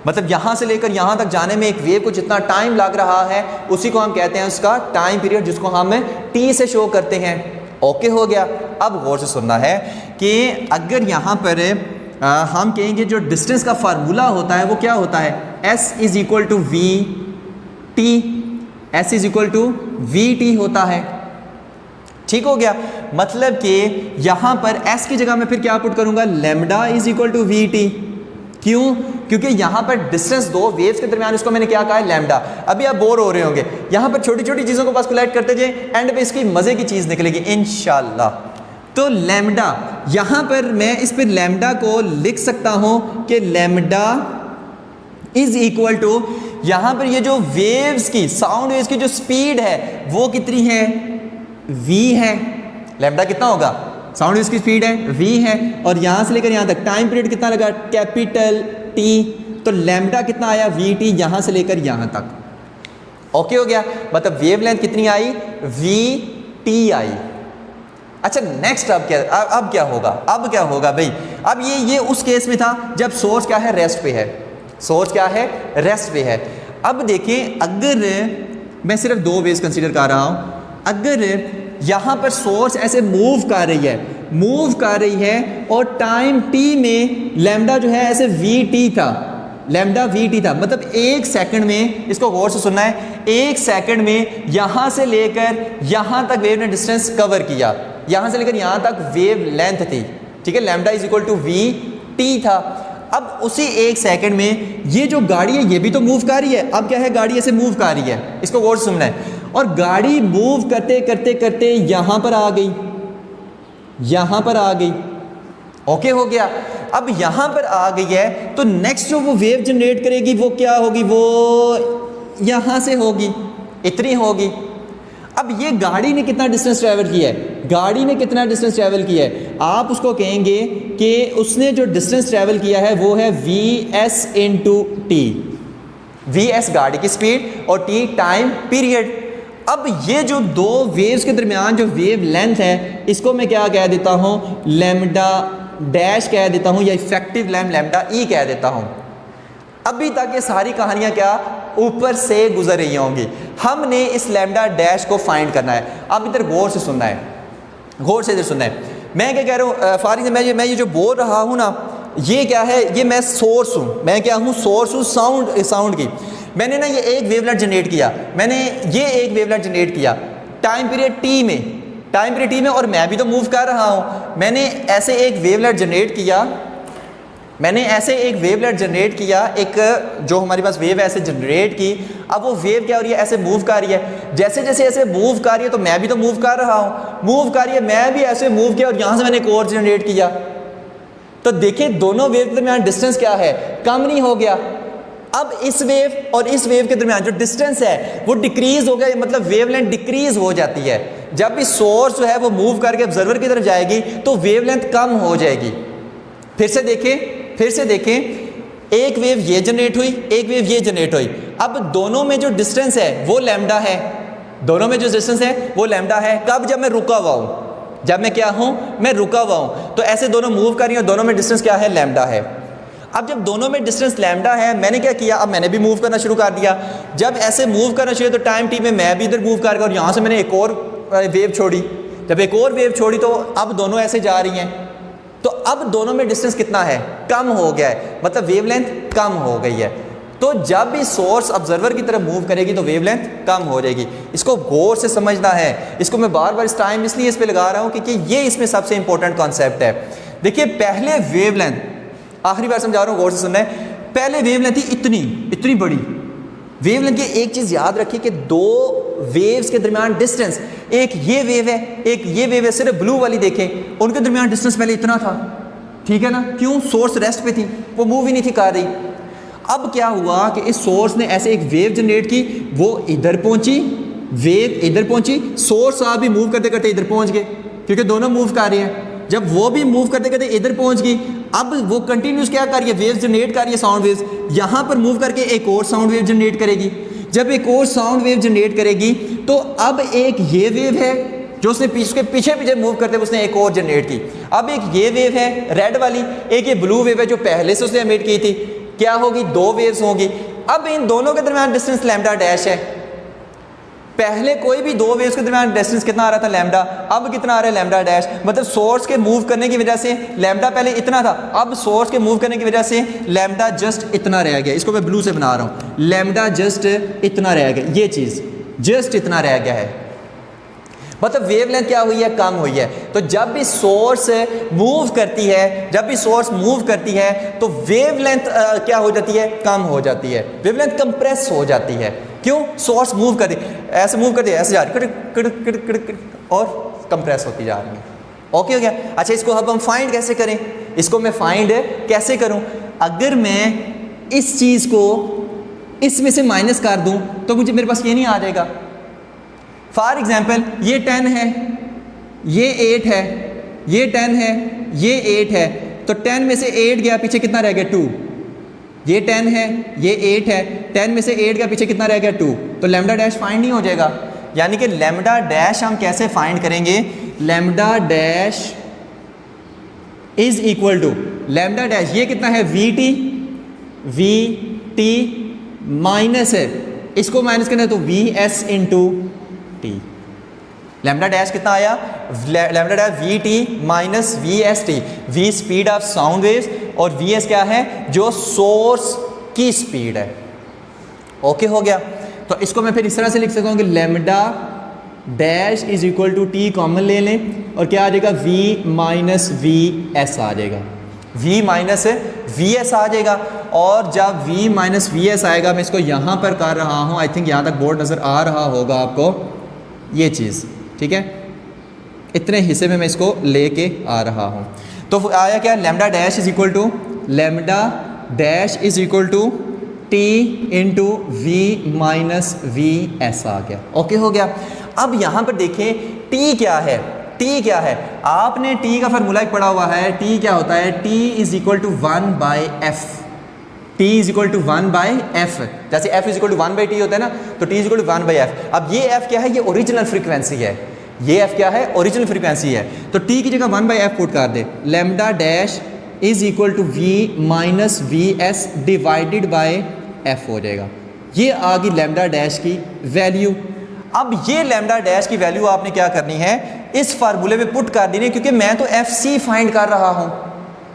मतलब यहाँ से लेकर यहाँ तक जाने में एक वेव को जितना टाइम लग रहा है उसी को हम कहते हैं उसका टाइम पीरियड, जिसको हम टी से शो करते हैं, ओके हो गया। अब गौर से सुनना है कि अगर यहाँ पर हम कहेंगे जो डिस्टेंस का फार्मूला होता है वो क्या होता है, S is equal to V T, S is equal to V T होता है। ठीक हो गया, मतलब कि यहाँ पर s की जगह मैं फिर क्या पुट करूँगा, lambda is equal to V T. क्यों, क्योंकि यहाँ पर डिस्टेंस दो वेव्स के दरमियान, इसको मैंने क्या कहा है, लैम्डा। अभी आप बोर हो रहे होंगे, यहाँ पर छोटी छोटी चीज़ों को बस कलेक्ट करते जाए, एंड पे इसकी मज़े की चीज़ निकलेगी इंशाल्लाह। तो लैम्डा, यहाँ पर मैं इस पर लैम्डा को लिख सकता हूँ कि लैम्डा इज इक्वल टू, यहाँ पर ये जो वेव्स की, साउंड वेव्स की जो स्पीड है वो कितनी है, v है। लैम्डा कितना होगा, साउंड वेव्स की स्पीड है v है, और यहाँ से लेकर यहाँ तक टाइम पीरियड कितना लगा, कैपिटल T। तो लैम्डा कितना आया, vt, यहाँ से लेकर यहाँ तक। ओके हो गया, मतलब वेवलेंथ कितनी आई, vt आई। अच्छा नेक्स्ट अब क्या होगा, अब क्या होगा भाई, अब ये उस केस में था जब सोर्स क्या है, रेस्ट पे है, सोर्स क्या है, रेस्ट पे है। अब देखें, अगर मैं सिर्फ दो वेव्स कंसीडर कर रहा हूँ, अगर यहाँ पर सोर्स ऐसे मूव कर रही है और टाइम t में लैम्डा जो है ऐसे vt था, लैम्डा vt था, मतलब एक सेकंड में, इसको गौर से सुनना है, एक सेकंड में यहाँ से लेकर यहाँ तक वेव ने डिस्टेंस कवर किया, यहाँ से लेकर यहाँ तक वेव लेंथ थी, ठीक है, lambda is equal to V था। अब उसी एक सेकंड में ये जो गाड़ी है ये भी तो मूव कर रही है, अब क्या है, गाड़ी ऐसे मूव कर रही है, इसको गौर से सुनना है, और गाड़ी मूव करते करते करते यहाँ पर आ गई, यहाँ पर आ गई। ओके हो गया, अब यहाँ पर आ गई है तो नेक्स्ट जो वो वेव जनरेट करेगी वो क्या होगी, वो यहाँ से होगी, इतनी होगी। अब ये गाड़ी ने कितना डिस्टेंस ट्रैवल किया है, गाड़ी ने कितना डिस्टेंस ट्रैवल किया है, आप उसको कहेंगे कि उसने जो डिस्टेंस ट्रैवल किया है वो है we S into T, V S गाड़ी की स्पीड और टी टाइम पीरियड। अब ये जो दो वेव्स के दरमियान जो वेव लेंथ है, इसको मैं क्या कह देता हूँ, लैम्डा डैश कह देता हूँ, या इफेक्टिव लैम्डा ई कह देता हूँ। अभी तक ये सारी कहानियाँ क्या ऊपर से गुजर रही होंगी, हमने इस लैम्डा डैश को फाइंड करना है। अब इधर गौर से सुनना है, गौर से इधर सुनना है। मैं क्या कह रहा हूँ, फारिग मैं ये जो बोल रहा हूँ ना, ये क्या है, ये मैं सोर्स हूँ, मैं क्या हूँ, सोर्स हूँ साउंड की। मैंने ना ये एक वेवलेंथ जनरेट किया, मैंने ये एक वेवलेंथ जनरेट किया टाइम पीरियड टी में, और मैं भी तो मूव कर रहा हूँ। मैंने ऐसे एक वेवलेंथ जनरेट किया, एक जो हमारे पास वेव ऐसे जनरेट की। अब वो वेव क्या हो रही है, ऐसे मूव कर रही है, जैसे जैसे ऐसे मूव कर रही है तो मैं भी तो मूव कर रहा हूँ, मूव कर रही है, मैं भी ऐसे मूव किया, और यहाँ से मैंने एक और जनरेट किया। तो देखें दोनों वेव के दरमियान डिस्टेंस क्या है, कम नहीं हो गया। अब इस वेव और इस वेव के दरमियान जो डिस्टेंस है वो डिक्रीज हो गया, मतलब वेवलेंथ डिक्रीज हो जाती है। जब भी सोर्स जो है वो मूव करके ऑब्जर्वर की तरफ जाएगी तो वेवलेंथ कम हो जाएगी। फिर से देखें, एक वेव ये जनरेट हुई, एक वेव ये जनरेट हुई। अब दोनों में जो डिस्टेंस है वो लैम्डा है, दोनों में जो डिस्टेंस है वो लैम्डा है। कब, जब मैं रुका हुआ हूँ, जब मैं क्या हूँ, मैं रुका हुआ हूँ, तो ऐसे दोनों मूव कर रही हैं, दोनों में डिस्टेंस क्या है, लैम्डा है। अब जब दोनों में डिस्टेंस लैम्डा है, मैंने क्या किया, अब मैंने भी मूव करना शुरू कर दिया। जब ऐसे मूव करना शुरू तो टाइम टी में मैं भी इधर मूव कर, और यहाँ से मैंने एक और वेव छोड़ी। जब एक और वेव छोड़ी तो अब दोनों ऐसे जा रही हैं, तो अब दोनों में डिस्टेंस कितना है, कम हो गया है, मतलब वेवलेंथ कम हो गई है। तो जब भी सोर्स ऑब्जर्वर की तरफ मूव करेगी तो वेवलेंथ कम हो जाएगी। इसको गौर से समझना है। इसको मैं बार बार इस टाइम इसलिए इस पे लगा रहा हूँ क्योंकि ये इसमें सबसे इंपॉर्टेंट कॉन्सेप्ट है। देखिए पहले वेवलेंथ, आखिरी बार समझा रहा हूँ, गौर से सुनना है। पहले वेवलेंथ थी इतनी बड़ी वेवलेंथ की। एक चीज़ याद रखिए कि दो वेव्स के दरमियान डिस्टेंस, एक ये वेव है, एक ये वेव है, सिर्फ ब्लू वाली देखें, उनके दरमियान डिस्टेंस पहले इतना था, ठीक है ना। क्यों, सोर्स रेस्ट पे थी, वो मूव ही नहीं थी कर रही। अब क्या हुआ कि इस सोर्स ने ऐसे एक वेव जनरेट की, वो इधर पहुंची, वेव इधर पहुंची, सोर्स आप भी मूव करते करते इधर पहुंच गए क्योंकि दोनों मूव कर रहे हैं। जब वो भी मूव करते करते इधर पहुंच गई, अब वो कंटिन्यूस क्या कर रही है, वेव्स जनरेट कर रही है, साउंड वेव्स। यहाँ पर मूव करके एक और साउंड वेव जनरेट करेगी। जब एक और साउंड वेव जनरेट करेगी तो अब एक ये वेव है जो उसने पीछे पीछे मूव करते हुए उसने एक और जनरेट की। अब एक ये वेव है रेड वाली, एक ये ब्लू वेव है जो पहले से उसने एमिट की थी। क्या होगी, दो वेव्स होंगी। अब इन दोनों के दरमियान डिस्टेंस लैम्डा डैश है। पहले कोई भी दो वेव्स के दरमियान डिस्टेंस कितना आ रहा था लैम्डा, अब कितना आ रहा है लैम्डा डैश, मतलब सोर्स के मूव करने की वजह से लैम्डा पहले इतना था, अब सोर्स के मूव करने की वजह से लैम्डा जस्ट इतना रह गया। इसको मैं ब्लू से बना रहा हूँ, लैम्डा जस्ट इतना रह गया, ये चीज़ जस्ट इतना रह गया है, मतलब वेवलेंथ क्या हुई है, कम हुई है। तो जब भी सोर्स मूव करती है, जब भी सोर्स मूव करती है तो वेवलेंथ क्या हो जाती है, कम हो जाती है, वेवलेंथ कंप्रेस हो जाती है। क्यों? सोर्स मूव कर ऐसे मूव कर दिया, ऐसे जा रही और कंप्रेस होती जा रही है। ओके हो गया। अच्छा, इसको अब हम फाइंड कैसे करें, इसको मैं फाइंड कैसे करूं? अगर मैं इस चीज़ को इसमें से माइनस कर दूं तो मुझे मेरे पास ये नहीं आ जाएगा। फॉर एग्जाम्पल ये 10 है, ये 8 है, ये 10 है, ये 8 है, तो 10 में से 8 गया, पीछे कितना रह गया 2। ये 10 है, ये 8 है, 10 में से 8 गया, पीछे कितना रह गया 2, तो लैम्डा डैश फाइंड नहीं हो जाएगा। यानी कि लैम्डा डैश हम कैसे फाइंड करेंगे? Lambda dash is equal to lambda dash, ये कितना है वी टी माइनस है, इसको माइनस करना है तो V S into T. Lambda dash कितना आया? Lambda dash V T minus we S T. V speed of sound waves और वी एस क्या है? जो सोर्स की स्पीड है। ओके हो गया। तो इसको मैं फिर इस तरह से लिख सकता हूँ कि lambda dash is equal to T common ले लें और क्या आ जाएगा? वी माइनस वी एस आ जाएगा, v माइनस वी एस आ जाएगा। और जब v माइनस वी एस आएगा, मैं इसको यहाँ पर कर रहा हूँ, आई थिंक यहाँ तक बोर्ड नज़र आ रहा होगा आपको, ये चीज़ ठीक है, इतने हिस्से में मैं इसको लेके आ रहा हूँ। तो आया क्या? Lambda dash is equal to lambda dash is equal to T into v minus V S आ गया। ओके हो गया। अब यहाँ पर देखें t क्या है, t क्या है? आपने t का फार्मूला एक पढ़ा हुआ है, t क्या होता है? t is equal to 1/f, t is equal to 1/f, जैसे f is equal to 1/t होता है ना, तो t is equal to 1/f। अब ये f क्या है? ये ओरिजिनल फ्रीक्वेंसी है, ये f क्या है? ओरिजिनल फ्रीक्वेंसी है। तो t की जगह 1/f पुट कर दे, lambda dash is equal to v minus we s divided by f हो जाएगा। ये आ गई लैम्डा डैश की वैल्यू। अब ये लैम्डा डैश की वैल्यू आपने क्या करनी है? इस फार्मूले में पुट कर देनी है, क्योंकि मैं तो एफ सी फाइंड कर रहा हूँ।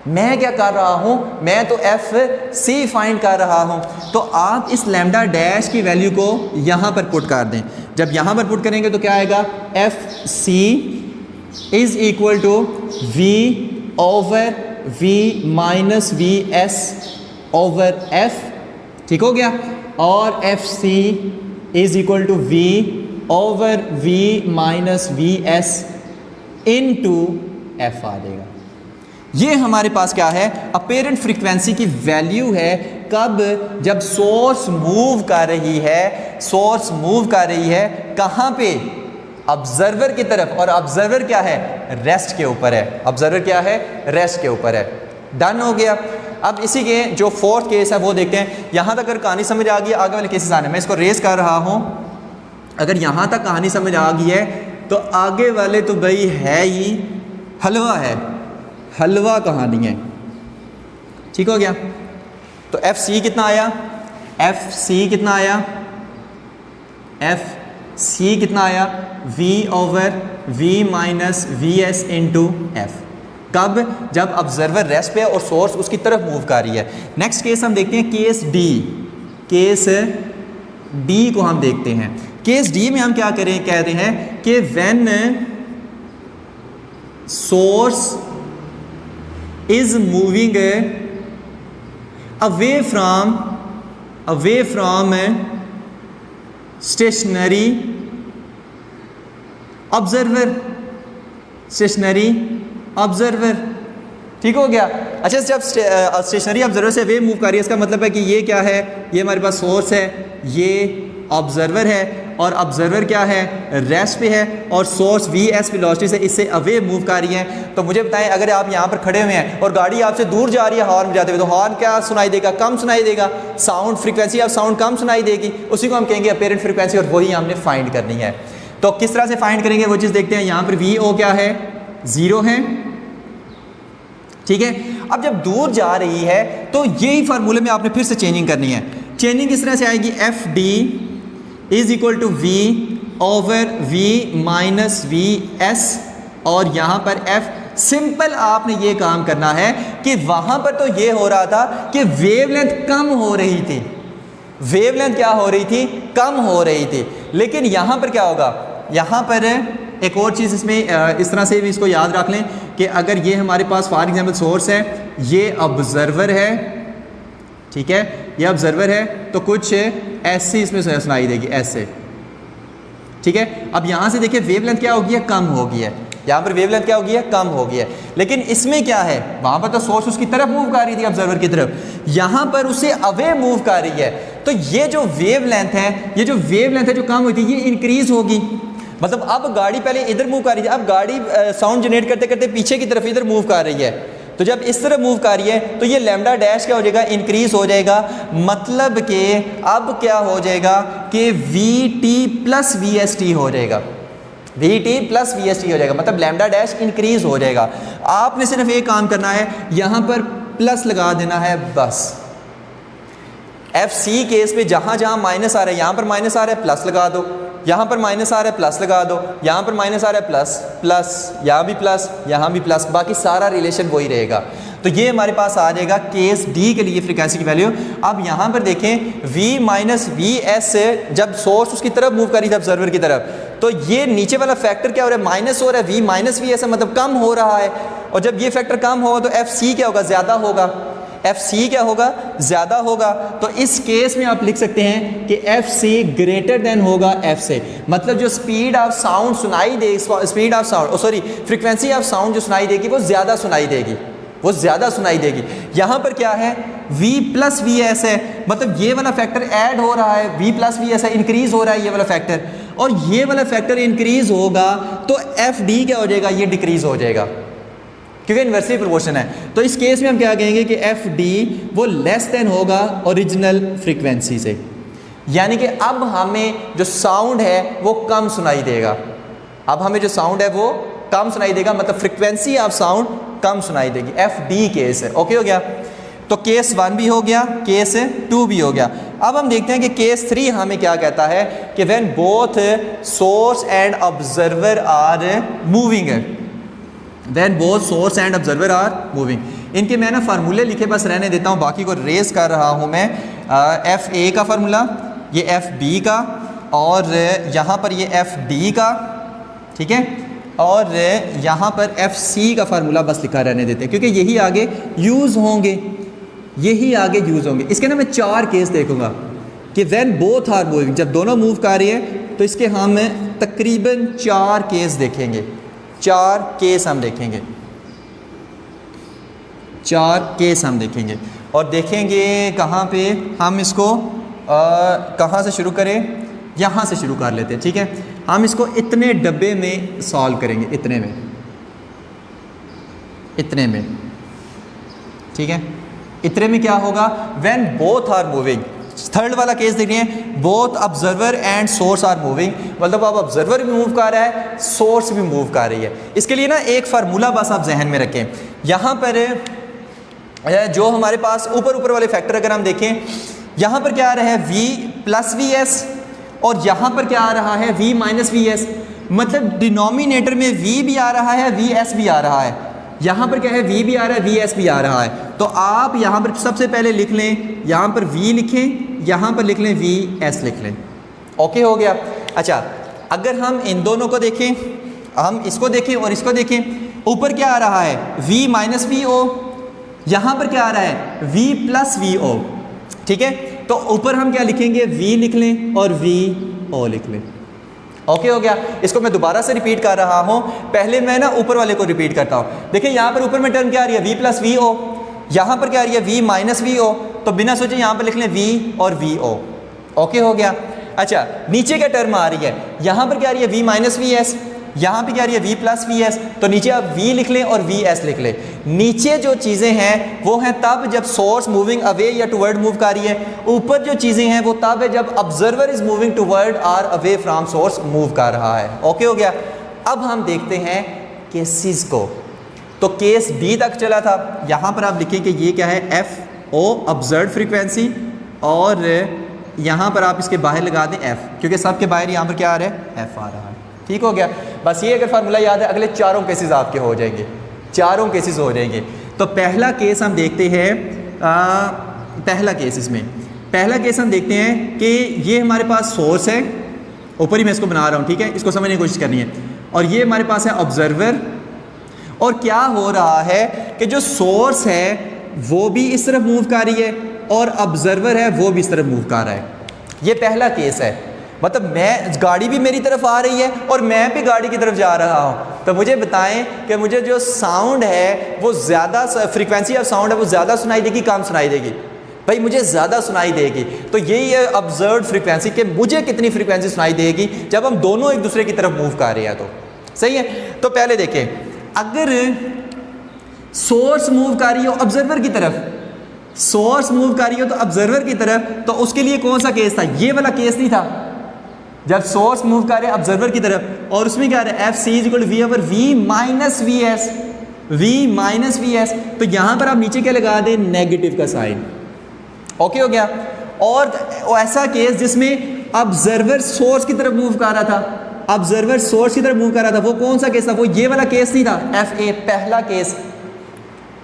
मैं क्या कर रहा हूँ? मैं तो एफ सी फाइंड कर रहा हूँ। तो आप इस लैम्डा डैश की वैल्यू को यहाँ पर पुट कर दें। जब यहाँ पर पुट करेंगे तो क्या आएगा? F C is equal to V over V minus we S over F, ठीक हो गया। और F C is equal to V over V minus we S into F आ जाएगा। ये हमारे पास क्या है? अपेरेंट फ्रीक्वेंसी की वैल्यू है। कब? जब सोर्स मूव कर रही है, सोर्स मूव कर रही है कहाँ पे? ऑब्जर्वर की तरफ। और ऑब्जर्वर क्या है? रेस्ट के ऊपर है। ऑब्जर्वर क्या है? रेस्ट के ऊपर है। डन हो गया। अब इसी के जो फोर्थ केस है वो देखते हैं। यहाँ तक अगर कहानी समझ आ गई, आगे वाले केसेस आने, मैं इसको रेस कर रहा हूँ। अगर यहाँ तक कहानी समझ आ गई है तो आगे वाले तो भाई है ही हलवा है, हलवा कहानी है। ठीक हो गया। तो एफ सी कितना आया? एफ सी कितना आया? एफ सी कितना आया? V over V minus we S into F. कब? जब ऑब्जर्वर रेस्ट पे है और सोर्स उसकी तरफ मूव कर रही है। नेक्स्ट केस हम देखते हैं, केस डी। केस डी को हम देखते हैं। केस डी में हम क्या करें? कहते हैं कि when source is moving away from stationary observer, stationary observer. ठीक हो गया। अच्छा, जब स्टेशनरी ऑब्जर्वर से वेव मूव कर रही है, इसका मतलब है कि ये क्या है? ये हमारे पास सोर्स है, ये ऑब्जर्वर है, और ऑब्जर्वर क्या है? रेस्ट पे है, और सोर्स वी एस वेलोसिटी से इससे अवे मूव कर रही है। तो मुझे बताएं, अगर आप यहाँ पर खड़े हुए हैं और गाड़ी आपसे दूर जा रही है हॉर्न बजाते हुए, तो हॉर्न क्या सुनाई देगा? कम सुनाई देगा। साउंड फ्रीक्वेंसी ऑफ साउंड कम सुनाई देगी, उसी को हम कहेंगे अपेरेंट फ्रीक्वेंसी, और वही हमने फाइंड करनी है। तो किस तरह से फाइंड करेंगे वो चीज़ देखते हैं। यहाँ पर वी ओ क्या है? 0 है। ठीक है। अब जब दूर जा रही है तो यही फार्मूले में आपने फिर से चेंजिंग करनी है। चेंजिंग किस तरह से आएगी? F D is equal to V over V minus we S और यहाँ पर एफ। सिंपल आपने ये काम करना है कि वहाँ पर तो ये हो रहा था कि वेवलेंथ कम हो रही थी, वेवलेंथ क्या हो रही थी, कम हो रही थी, लेकिन यहाँ पर क्या होगा, यहाँ पर एक और चीज़ इसमें इस तरह से भी इसको याद रख लें कि अगर ये हमारे पास फॉर एग्जांपल सोर्स है, ये ऑब्जर्वर है, ठीक है, ये ऑब्जर्वर है, तो कुछ ऐसे इसमें सुनाई देगी ऐसे, ठीक है। अब यहाँ से देखिए वेवलेंथ क्या होगी है, कम होगी है, यहाँ पर वेवलेंथ क्या होगी है, कम होगी है, लेकिन इसमें क्या है, वहाँ पर तो सोर्स उसकी तरफ मूव कर रही थी ऑब्जर्वर की तरफ, यहाँ पर उसे अवे मूव कर रही है, तो ये जो वेवलेंथ है, ये जो वेवलेंथ है जो कम हुई थी ये इंक्रीज होगी। मतलब अब गाड़ी पहले इधर मूव कर रही है, अब गाड़ी साउंड जनरेट करते करते पीछे की तरफ इधर मूव कर रही है, तो जब इस तरफ मूव कर रही है तो ये लैम्डा डैश क्या हो जाएगा, इंक्रीज हो जाएगा। मतलब कि अब क्या हो जाएगा कि we T plus we S T हो जाएगा, we T plus we S T हो जाएगा, मतलब लैम्डा डैश इंक्रीज हो जाएगा। आपने सिर्फ एक काम करना है, यहाँ पर प्लस लगा देना है बस। एफ सी केस पे जहाँ जहाँ माइनस आ रहा है, यहाँ पर माइनस आ रहा है प्लस लगा दो, यहाँ पर माइनस आ रहा है प्लस लगा दो, यहाँ पर माइनस आ रहा है प्लस प्लस, यहाँ भी प्लस, यहाँ भी प्लस, बाकी सारा रिलेशन वही रहेगा। तो ये हमारे पास आ जाएगा केस डी के लिए फ्रीक्वेंसी की वैल्यू। अब यहाँ पर देखें v माइनस वी एस से जब सोर्स उसकी तरफ मूव करी थी ऑब्जर्वर की तरफ, तो ये नीचे वाला फैक्टर क्या हो रहा है, माइनस हो रहा है, v माइनस वी एस मतलब कम हो रहा है, और जब ये फैक्टर कम होगा तो एफ सी क्या होगा, ज़्यादा होगा, एफ सी क्या होगा, ज़्यादा होगा। तो इस केस में आप लिख सकते हैं कि एफ सी ग्रेटर देन होगा एफ से, मतलब जो स्पीड ऑफ साउंड सुनाई दे, speed of sound sorry frequency of sound जो सुनाई देगी वो ज़्यादा सुनाई देगी, वो ज़्यादा सुनाई देगी। यहाँ पर क्या है, v प्लस वी एस है, मतलब ये वाला फैक्टर ऐड हो रहा है, v प्लस वी एस है, इंक्रीज हो रहा है ये वाला फैक्टर, और ये वाला फैक्टर इंक्रीज होगा तो एफ डी क्या हो जाएगा, ये डिक्रीज हो जाएगा, क्योंकि इन्वर्सली प्रोपोर्शन है। तो इस केस में हम क्या कहेंगे कि एफ डी वो लेस देन होगा ओरिजिनल फ्रीक्वेंसी से, यानी कि अब हमें जो साउंड है वो कम सुनाई देगा, अब हमें जो साउंड है वो कम सुनाई देगा, मतलब फ्रीक्वेंसी ऑफ साउंड कम सुनाई देगी। एफ डी केस है, ओके हो गया। तो केस 1 भी हो गया, केस 2 भी हो गया। अब हम देखते हैं कि केस 3 हमें क्या कहता है कि when both source and observer are moving, when both source and observer are moving. इनके मैं ना फार्मूले लिखे बस रहने देता हूँ, बाकी को रेस कर रहा हूँ मैं। एफ ए का फार्मूला, ये एफ बी का, और यहाँ पर ये एफ डी का, ठीक है, और यहाँ पर एफ सी का फार्मूला बस लिखा रहने देते हैं, क्योंकि यही आगे यूज़ होंगे, यही आगे यूज़ होंगे। इसके ना मैं 4 केस देखूँगा कि व्हेन बोथ आर मूविंग, जब दोनों मूव कर रही है, तो इसके हम तकरीबन 4 केस देखेंगे, 4 केस हम देखेंगे, 4 केस हम देखेंगे। और देखेंगे कहाँ पे, हम इसको कहाँ से शुरू करें, यहाँ से शुरू कर लेते हैं, ठीक है। हम इसको इतने डब्बे में सॉल्व करेंगे, इतने में, इतने में, ठीक है। इतने में क्या होगा, when both are moving, third वाला केस देख रहे हैं, both observer and source are moving, मतलब अब ऑब्जर्वर भी मूव कर रहा है, सोर्स भी मूव कर रही है। इसके लिए ना एक फार्मूला बस आप जहन में रखें। यहाँ पर जो हमारे पास ऊपर वाले फैक्टर अगर हम देखें, यहाँ पर क्या आ रहा है, v प्लस वी एस, और यहाँ पर क्या आ रहा है, v माइनस वी एस, मतलब डिनोमिनेटर में v भी आ रहा है, वी एस भी आ रहा है। यहाँ पर क्या है, v भी आ रहा है, वी एस भी आ रहा है। तो आप यहाँ पर सबसे पहले लिख लें, यहाँ पर v लिखें, यहाँ पर लिख लें वी एस लिख लें, ओके हो गया। अच्छा, अगर हम इन दोनों को देखें, हम इसको देखें और इसको देखें, ऊपर क्या आ रहा है, v माइनस वी ओ, यहाँ पर क्या आ रहा है, v प्लस वी ओ, ठीक है। तो ऊपर हम क्या लिखेंगे, v लिख लें और v o लिख लें, ओके हो गया। इसको मैं दोबारा से रिपीट कर रहा हूँ, पहले मैं ना ऊपर वाले को रिपीट करता हूँ। देखिए यहाँ पर ऊपर में टर्म क्या आ रही है, v प्लस वी ओ, यहाँ पर क्या आ रही है, v माइनस वी ओ, तो बिना सोचे यहाँ पर लिख लें v और वी ओ, ओके हो गया। अच्छा, नीचे क्या टर्म आ रही है, यहाँ पर क्या आ रही है, v माइनस वी एस, यहाँ पे क्या आ रही है, v प्लस वी एस, तो नीचे आप v लिख लें और वी एस लिख लें। नीचे जो चीज़ें हैं वो हैं तब जब सोर्स मूविंग अवे या टुवर्ड मूव कर रही है, ऊपर जो चीज़ें हैं वो तब है जब ऑब्जर्वर इज मूविंग टुवर्ड और अवे फ्रॉम सोर्स मूव कर रहा है, ओके हो गया। अब हम देखते हैं केसेस को। तो केस डी तक चला था, यहाँ पर आप लिखें कि ये क्या है, एफ ओ ऑब्जर्व फ्रीक्वेंसी, और यहाँ पर आप इसके बाहर लगा दें एफ़, क्योंकि सब के बाहर यहाँ पर क्या आ रहा है, एफ़ आ रहा है। ठीक हो गया। बस ये अगर फार्मूला याद है, अगले चारों केसेस आपके हो जाएंगे, चारों केसेस हो जाएंगे। तो पहला केस हम देखते हैं, पहला केस हम देखते हैं कि ये हमारे पास सोर्स है, ऊपर ही मैं इसको बना रहा हूँ, ठीक है, इसको समझने की कोशिश करनी है। और ये हमारे पास है ऑब्जर्वर, और क्या हो रहा है कि जो सोर्स है वो भी इस तरफ मूव कर रही है और ऑब्जर्वर है वो भी इस तरफ मूव कर रहा है। ये पहला केस है, मतलब मैं, गाड़ी भी मेरी तरफ आ रही है और मैं भी गाड़ी की तरफ जा रहा हूँ। तो मुझे बताएं कि मुझे जो साउंड है वो ज़्यादा, फ्रीक्वेंसी ऑफ साउंड है वो ज़्यादा सुनाई देगी, कम सुनाई देगी? भाई मुझे ज़्यादा सुनाई देगी। तो यही है ऑब्जर्व्ड फ्रीक्वेंसी, कि मुझे कितनी फ्रीक्वेंसी सुनाई देगी जब हम दोनों एक दूसरे की तरफ मूव कर रहे हैं। तो सही है। तो पहले देखें, अगर सोर्स मूव कर रही हो ऑब्जर्वर की तरफ, सोर्स मूव कर रही हो तो ऑब्जर्वर की तरफ, तो उसके लिए कौन सा केस था? ये वाला केस नहीं था, जब सोर्स मूव कर रहे हैं ऑब्जर्वर की तरफ, और उसमें क्या है, F C is equal to V over V minus we S, V minus we S. तो यहां पर आप नीचे क्या लगा दें, नेगेटिव का साइन। ओके हो गया। और ऐसा केस जिसमें ऑब्जर्वर सोर्स की तरफ मूव कर रहा था, ऑब्जर्वर सोर्स की तरफ मूव कर रहा था, वो कौन सा केस था? वो ये वाला केस नहीं था, एफ ए, पहला केस,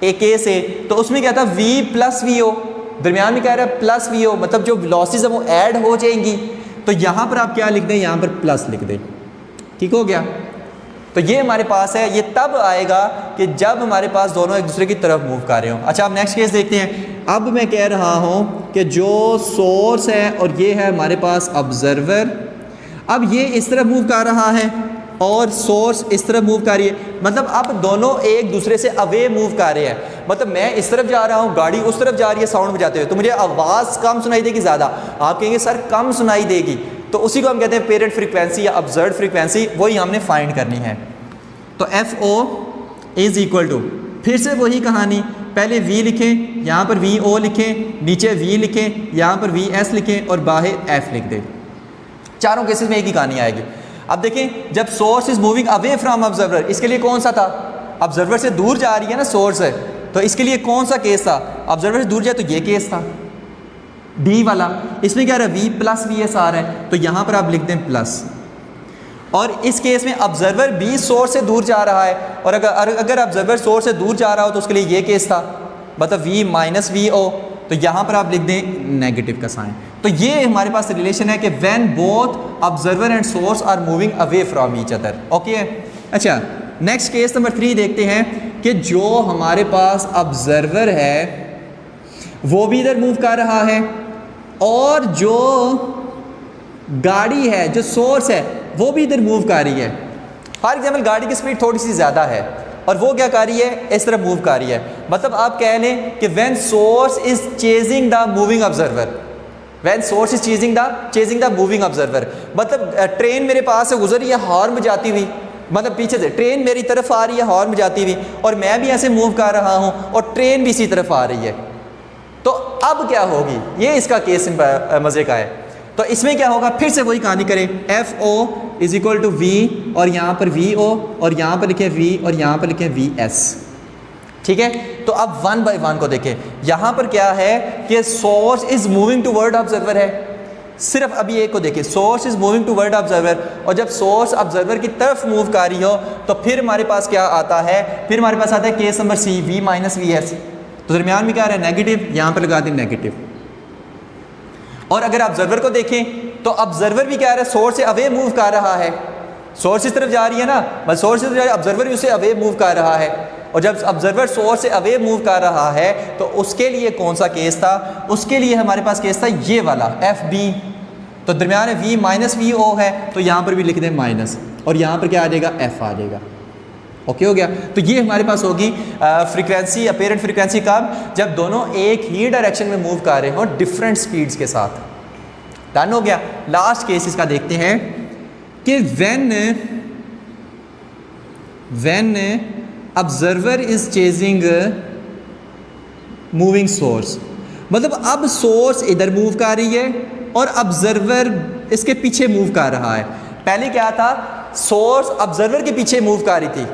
ए केस ए। तो उसमें क्या था, वी प्लस वी ओ, दरमियान में क्या रहा है, प्लस वी ओ, मतलब जो वेलोसिटीज है वो ऐड हो जाएंगी। तो यहां पर आप क्या लिख दें, यहां पर प्लस लिख दें। ठीक हो गया। तो ये हमारे पास है, ये तब आएगा कि जब हमारे पास दोनों एक दूसरे की तरफ मूव कर रहे हो। अच्छा, अब नेक्स्ट केस देखते हैं। अब मैं कह रहा हूं कि जो सोर्स है और ये है हमारे पास ऑब्जर्वर, अब ये इस तरफ मूव कर रहा है और सोर्स इस तरफ मूव कर रही है, मतलब अब दोनों एक दूसरे से अवे मूव कर रहे हैं। मतलब मैं इस तरफ जा रहा हूँ, गाड़ी उस तरफ जा रही है साउंड बजाते हुए, तो मुझे आवाज़ कम सुनाई देगी ज़्यादा, आप कहेंगे सर कम सुनाई देगी। तो उसी को हम कहते हैं पेरेंट फ्रीक्वेंसी या ऑब्जर्व्ड फ्रीक्वेंसी, वही हमने फाइंड करनी है। तो F O is equal to, फिर से वही कहानी, पहले v लिखें, यहाँ पर वी ओ लिखें, नीचे v लिखें, यहाँ पर वी एस लिखें और बाहर f लिख दें। चारों केसेस में एक ही कहानी आएगी। अब देखें, जब source is moving away from observer, इसके लिए कौन सा था, ऑब्जर्वर से दूर जा रही है ना सोर्स है, तो इसके लिए कौन सा केस था, ऑब्जर्वर से दूर जाए तो ये केस था डी वाला। इसमें क्या रहा है, v प्लस वी एस आ रहा है, तो यहाँ पर आप लिख दें प्लस। और इस केस में ऑब्जर्वर भी सोर्स से दूर जा रहा है, और अगर ऑब्जर्वर सोर्स से दूर जा रहा हो तो उसके लिए ये केस था, मतलब v माइनस वी ओ, तो यहाँ पर आप लिख दें नेगेटिव का साइन। तो ये हमारे पास रिलेशन है कि when both observer and source are moving away from each other. Okay. अच्छा, नेक्स्ट केस नंबर 3 देखते हैं कि जो हमारे पास ऑब्जर्वर है वो भी इधर मूव कर रहा है, और जो गाड़ी है, जो सोर्स है, वो भी इधर मूव कर रही है। फॉर एग्जाम्पल, गाड़ी की स्पीड थोड़ी सी ज़्यादा है और वो क्या कर रही है, इस तरह मूव कर रही है। मतलब आप कह लें कि when source is chasing the moving observer, when source is chasing the moving observer, मतलब ट्रेन मेरे पास से गुजर रही है हॉर्न बजाती हुई, मतलब पीछे से ट्रेन मेरी तरफ आ रही है हॉर्न बजाती हुई, और मैं भी ऐसे मूव कर रहा हूँ और ट्रेन भी इसी तरफ आ रही है। तो अब क्या होगी, ये इसका केस मज़े का है। तो इसमें क्या होगा, फिर से वही कहानी करें, F O is equal to V, और यहाँ पर वी ओ, और यहाँ पर लिखें वी, और यहाँ पर लिखें वी एस। ठीक है। तो अब 1 बाय 1 को देखें। यहाँ पर क्या है कि source is moving toward observer है, सिर्फ अभी एक को देखें, source is moving toward observer, और जब सोर्स ऑब्जर्वर की तरफ मूव कर रही हो तो फिर हमारे पास क्या आता है, फिर हमारे पास आता है case number C, V minus we S. तो दरमियान में क्या आ रहा है, नेगेटिव, यहाँ पर लगा दें नेगेटिव। और अगर ऑब्जर्वर को देखें तो ऑब्जर्वर भी क्या है, सोर्स से अवे मूव कर रहा है, सोर्स इस तरफ जा रही है ना, बस सोर्स से ऑब्जर्वर भी उससे अवे मूव कर रहा है, और जब ऑब्जर्वर सोर्स से अवे मूव कर रहा है तो उसके लिए कौन सा केस था, उसके लिए हमारे पास केस था ये वाला एफ बी। तो दरमियान में वी माइनस वी ओ है, तो यहाँ पर भी लिख दें माइनस, और यहाँ पर क्या आ जाएगा, एफ आ जाएगा। ओके हो गया। तो ये हमारे पास होगी फ्रीक्वेंसी, अपेरेंट फ्रीक्वेंसी कब, जब दोनों एक ही डायरेक्शन में मूव कर रहे हो डिफरेंट स्पीड्स के साथ। डन हो गया। लास्ट केस इसका देखते हैं कि when observer is chasing moving source, मतलब अब सोर्स इधर मूव कर रही है और ऑब्जर्वर इसके पीछे मूव कर रहा है। पहले क्या था, सोर्स ऑब्जर्वर के पीछे मूव कर रही थी,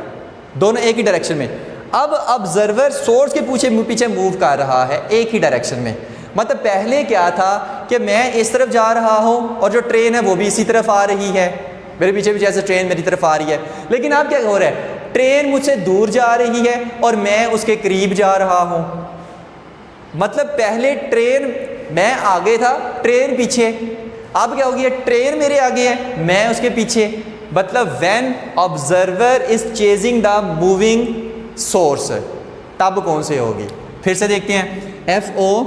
दोनों एक ही डायरेक्शन में। अब ऑब्जर्वर सोर्स के पीछे मूव कर रहा है एक ही डायरेक्शन में, मतलब पहले क्या था कि मैं इस तरफ जा रहा हूँ और जो ट्रेन है वो भी इसी तरफ आ रही है, मेरे पीछे भी जैसे ट्रेन मेरी तरफ आ रही है। लेकिन अब क्या हो रहा है, ट्रेन मुझसे दूर जा रही है और मैं उसके करीब जा रहा हूँ। मतलब पहले ट्रेन, मैं आगे था, ट्रेन पीछे। अब क्या हो गया, ट्रेन मेरे आगे है, मैं उसके पीछे। मतलब when observer is chasing the moving source, तब कौन से होगी। फिर से देखते हैं, F O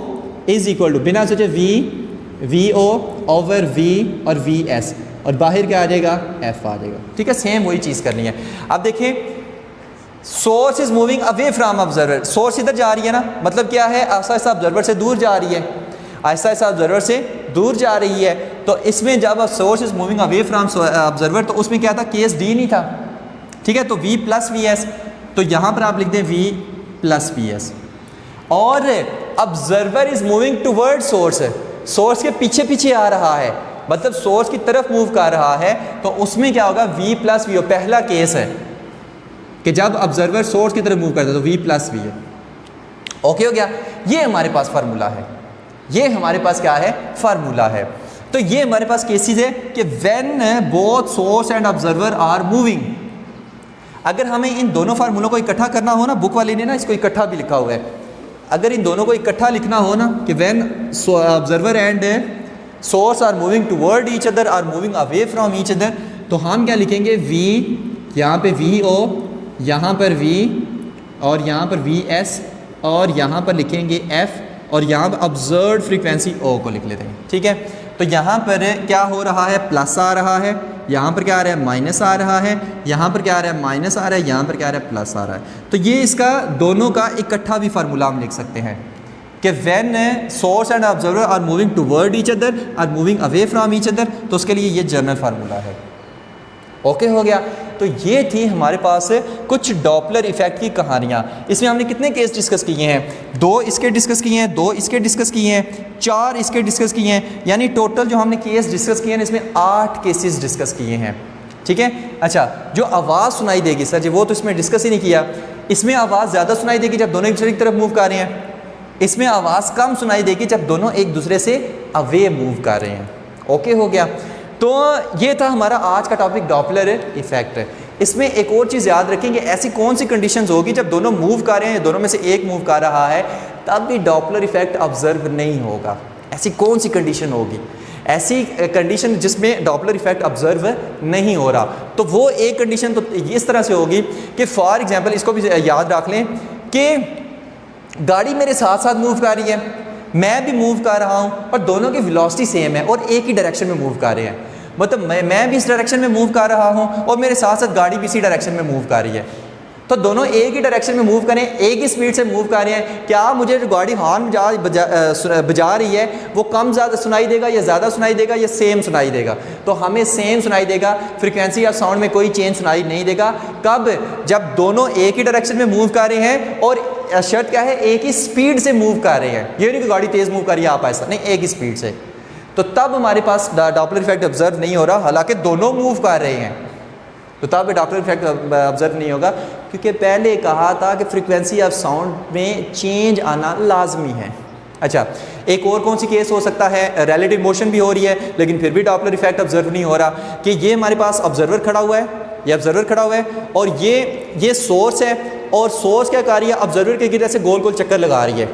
is equal to, बिना सोचे वी ओ ओवर वी और वी एस, और बाहर क्या आ जाएगा, एफ आ जाएगा। ठीक है, सेम वही चीज़ करनी है। अब देखिए, source is moving away from observer, source इधर जा रही है ना, मतलब क्या है, आहिस्ता आहिस्ता ऑब्जर्वर से दूर जा रही है, आहिस्ता आहिस्ता ऑब्जर्वर से दूर जा रही है। तो इसमें जब source is moving away from observer, तो उसमें क्या था, केस डी नहीं था। ठीक है, तो वी प्लस वी एस, तो यहाँ पर आप लिख दें वी प्लस वी एस। और observer is moving toward source, source के पीछे पीछे आ रहा है, मतलब सोर्स की तरफ मूव कर रहा है, तो उसमें क्या होगा, वी प्लस वी ओ। पहला केस है कि जब ऑब्जर्वर सोर्स की तरफ मूव करता है तो वी प्लस वी है। ओके हो गया, ये हमारे पास फार्मूला है, ये हमारे पास क्या है, फार्मूला है। तो ये हमारे पास केसेस है कि when both source and observer are moving. अगर हमें इन दोनों फार्मूलों को इकट्ठा करना हो ना, बुक वाले ने ना इसको इकट्ठा भी लिखा हुआ है, अगर इन दोनों को इकट्ठा लिखना हो ना कि when observer and source are moving toward each other are moving away from each other, तो हम क्या लिखेंगे, वी, यहाँ पे वी ओ, यहाँ पर वी, और यहाँ पर वी एस, और यहाँ पर लिखेंगे एफ, और यहाँ पर ऑब्जर्व्ड फ्रीक्वेंसी ओ को लिख लेते हैं। ठीक है, तो यहाँ पर क्या हो रहा है, प्लस आ रहा है, यहाँ पर क्या आ रहा है, माइनस आ रहा है, यहाँ पर क्या आ रहा है, माइनस आ रहा है, यहाँ पर क्या आ रहा है, प्लस आ रहा है। तो ये इसका दोनों का इकट्ठा भी फार्मूला हम लिख सकते हैं कि when source and observer are moving toward each other are moving away from each other, तो उसके लिए ये जनरल फार्मूला है। ओके हो गया। तो ये थी हमारे पास कुछ डॉपलर इफेक्ट की कहानियाँ। इसमें हमने कितने केस डिस्कस किए हैं, 2 इसके डिस्कस किए हैं, 2 इसके डिस्कस किए हैं, 4 इसके डिस्कस किए हैं, यानी टोटल जो हमने केस डिस्कस किए हैं इसमें 8 केसेस डिस्कस किए हैं। ठीक है, अच्छा, जो आवाज़ सुनाई देगी सर जी, वो तो इसमें डिस्कस ही नहीं किया। इसमें आवाज़ ज़्यादा सुनाई देगी जब दोनों एक दूसरे की तरफ मूव कर रहे हैं, इसमें आवाज़ कम सुनाई देगी जब दोनों एक दूसरे से अवे मूव कर रहे हैं। ओके हो गया। तो ये था हमारा आज का टॉपिक, डॉपलर इफेक्ट। इसमें एक और चीज़ याद रखेंगे, ऐसी कौन सी कंडीशंस होगी जब दोनों मूव कर रहे हैं, दोनों में से एक मूव कर रहा है, तब भी डॉपलर इफेक्ट ऑब्जर्व नहीं होगा। ऐसी कौन सी कंडीशन होगी, ऐसी कंडीशन जिसमें डॉपलर इफेक्ट ऑब्जर्व नहीं हो रहा, तो वो एक कंडीशन तो इस तरह से होगी कि फॉर एग्जांपल, इसको भी याद रख लें कि गाड़ी मेरे साथ साथ मूव कर रही है, मैं भी मूव कर रहा हूँ, और दोनों की वेलोसिटी सेम है और एक ही डायरेक्शन में मूव कर रहे हैं। मतलब मैं भी इस डायरेक्शन में मूव कर रहा हूँ और मेरे साथ साथ गाड़ी भी इसी डायरेक्शन में मूव कर रही है, तो दोनों एक ही डायरेक्शन में मूव करें, एक ही स्पीड से मूव कर रहे हैं। क्या मुझे जो गाड़ी हॉर्न बजा रही है वो कम ज़्यादा सुनाई देगा या ज़्यादा सुनाई देगा या सेम सुनाई देगा? तो हमें सेम सुनाई देगा, फ्रीक्वेंसी ऑफ साउंड में कोई चेंज सुनाई नहीं देगा। कब? जब दोनों एक ही डायरेक्शन में मूव कर रहे हैं और शर्त क्या है, एक ही स्पीड से मूव कर रहे हैं। ये नहीं कि गाड़ी तेज़ मूव कर रही है आप ऐसा नहीं, एक ही स्पीड से, तो तब हमारे पास डॉपलर इफेक्ट ऑब्जर्व नहीं हो रहा, हालांकि दोनों मूव कर रहे हैं, तो तब डॉपलर इफेक्ट ऑब्जर्व नहीं होगा। क्योंकि पहले कहा था कि फ्रीक्वेंसी ऑफ साउंड में चेंज आना लाजमी है। अच्छा, एक और कौन सी केस हो सकता है, रिलेटिव मोशन भी हो रही है लेकिन फिर भी डॉपलर इफेक्ट ऑब्जर्व नहीं हो रहा, कि ये हमारे पास ऑब्जर्वर खड़ा हुआ है, ये ऑब्जर्वर खड़ा हुआ है और ये सोर्स है, और सोर्स क्या कर रही है, ऑब्जर्वर के गिर से गोल गोल चक्कर लगा रही है,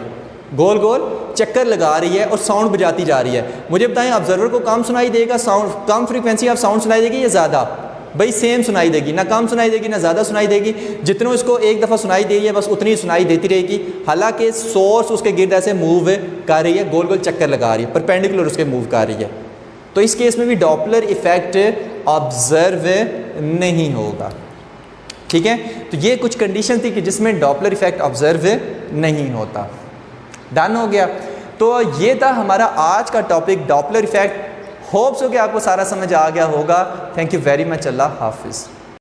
गोल गोल चक्कर लगा रही है और साउंड बजाती जा रही है। मुझे बताएं, ऑब्जर्वर को कम सुनाई देगा sound, come frequency of sound सुनाई देगी या ज़्यादा? भाई सेम सुनाई देगी, ना कम सुनाई देगी ना ज़्यादा सुनाई देगी। जितनों इसको एक दफ़ा सुनाई दे रही है बस उतनी सुनाई देती रहेगी, हालांकि सोर्स उसके गिर्द ऐसे मूव कर रही है, गोल गोल चक्कर लगा रही है, परपेंडिकुलर उसके मूव कर रही है। तो इस केस में भी डॉपलर इफेक्ट ऑब्जर्व नहीं होगा। ठीक है, तो ये कुछ कंडीशन थी कि जिसमें डॉपलर इफेक्ट ऑब्जर्व नहीं होता। डन हो गया। तो ये था हमारा आज का टॉपिक, डॉपलर इफेक्ट। होप्स हो कि आपको सारा समझ आ गया होगा। Thank you very much. अल्लाह हाफिज़।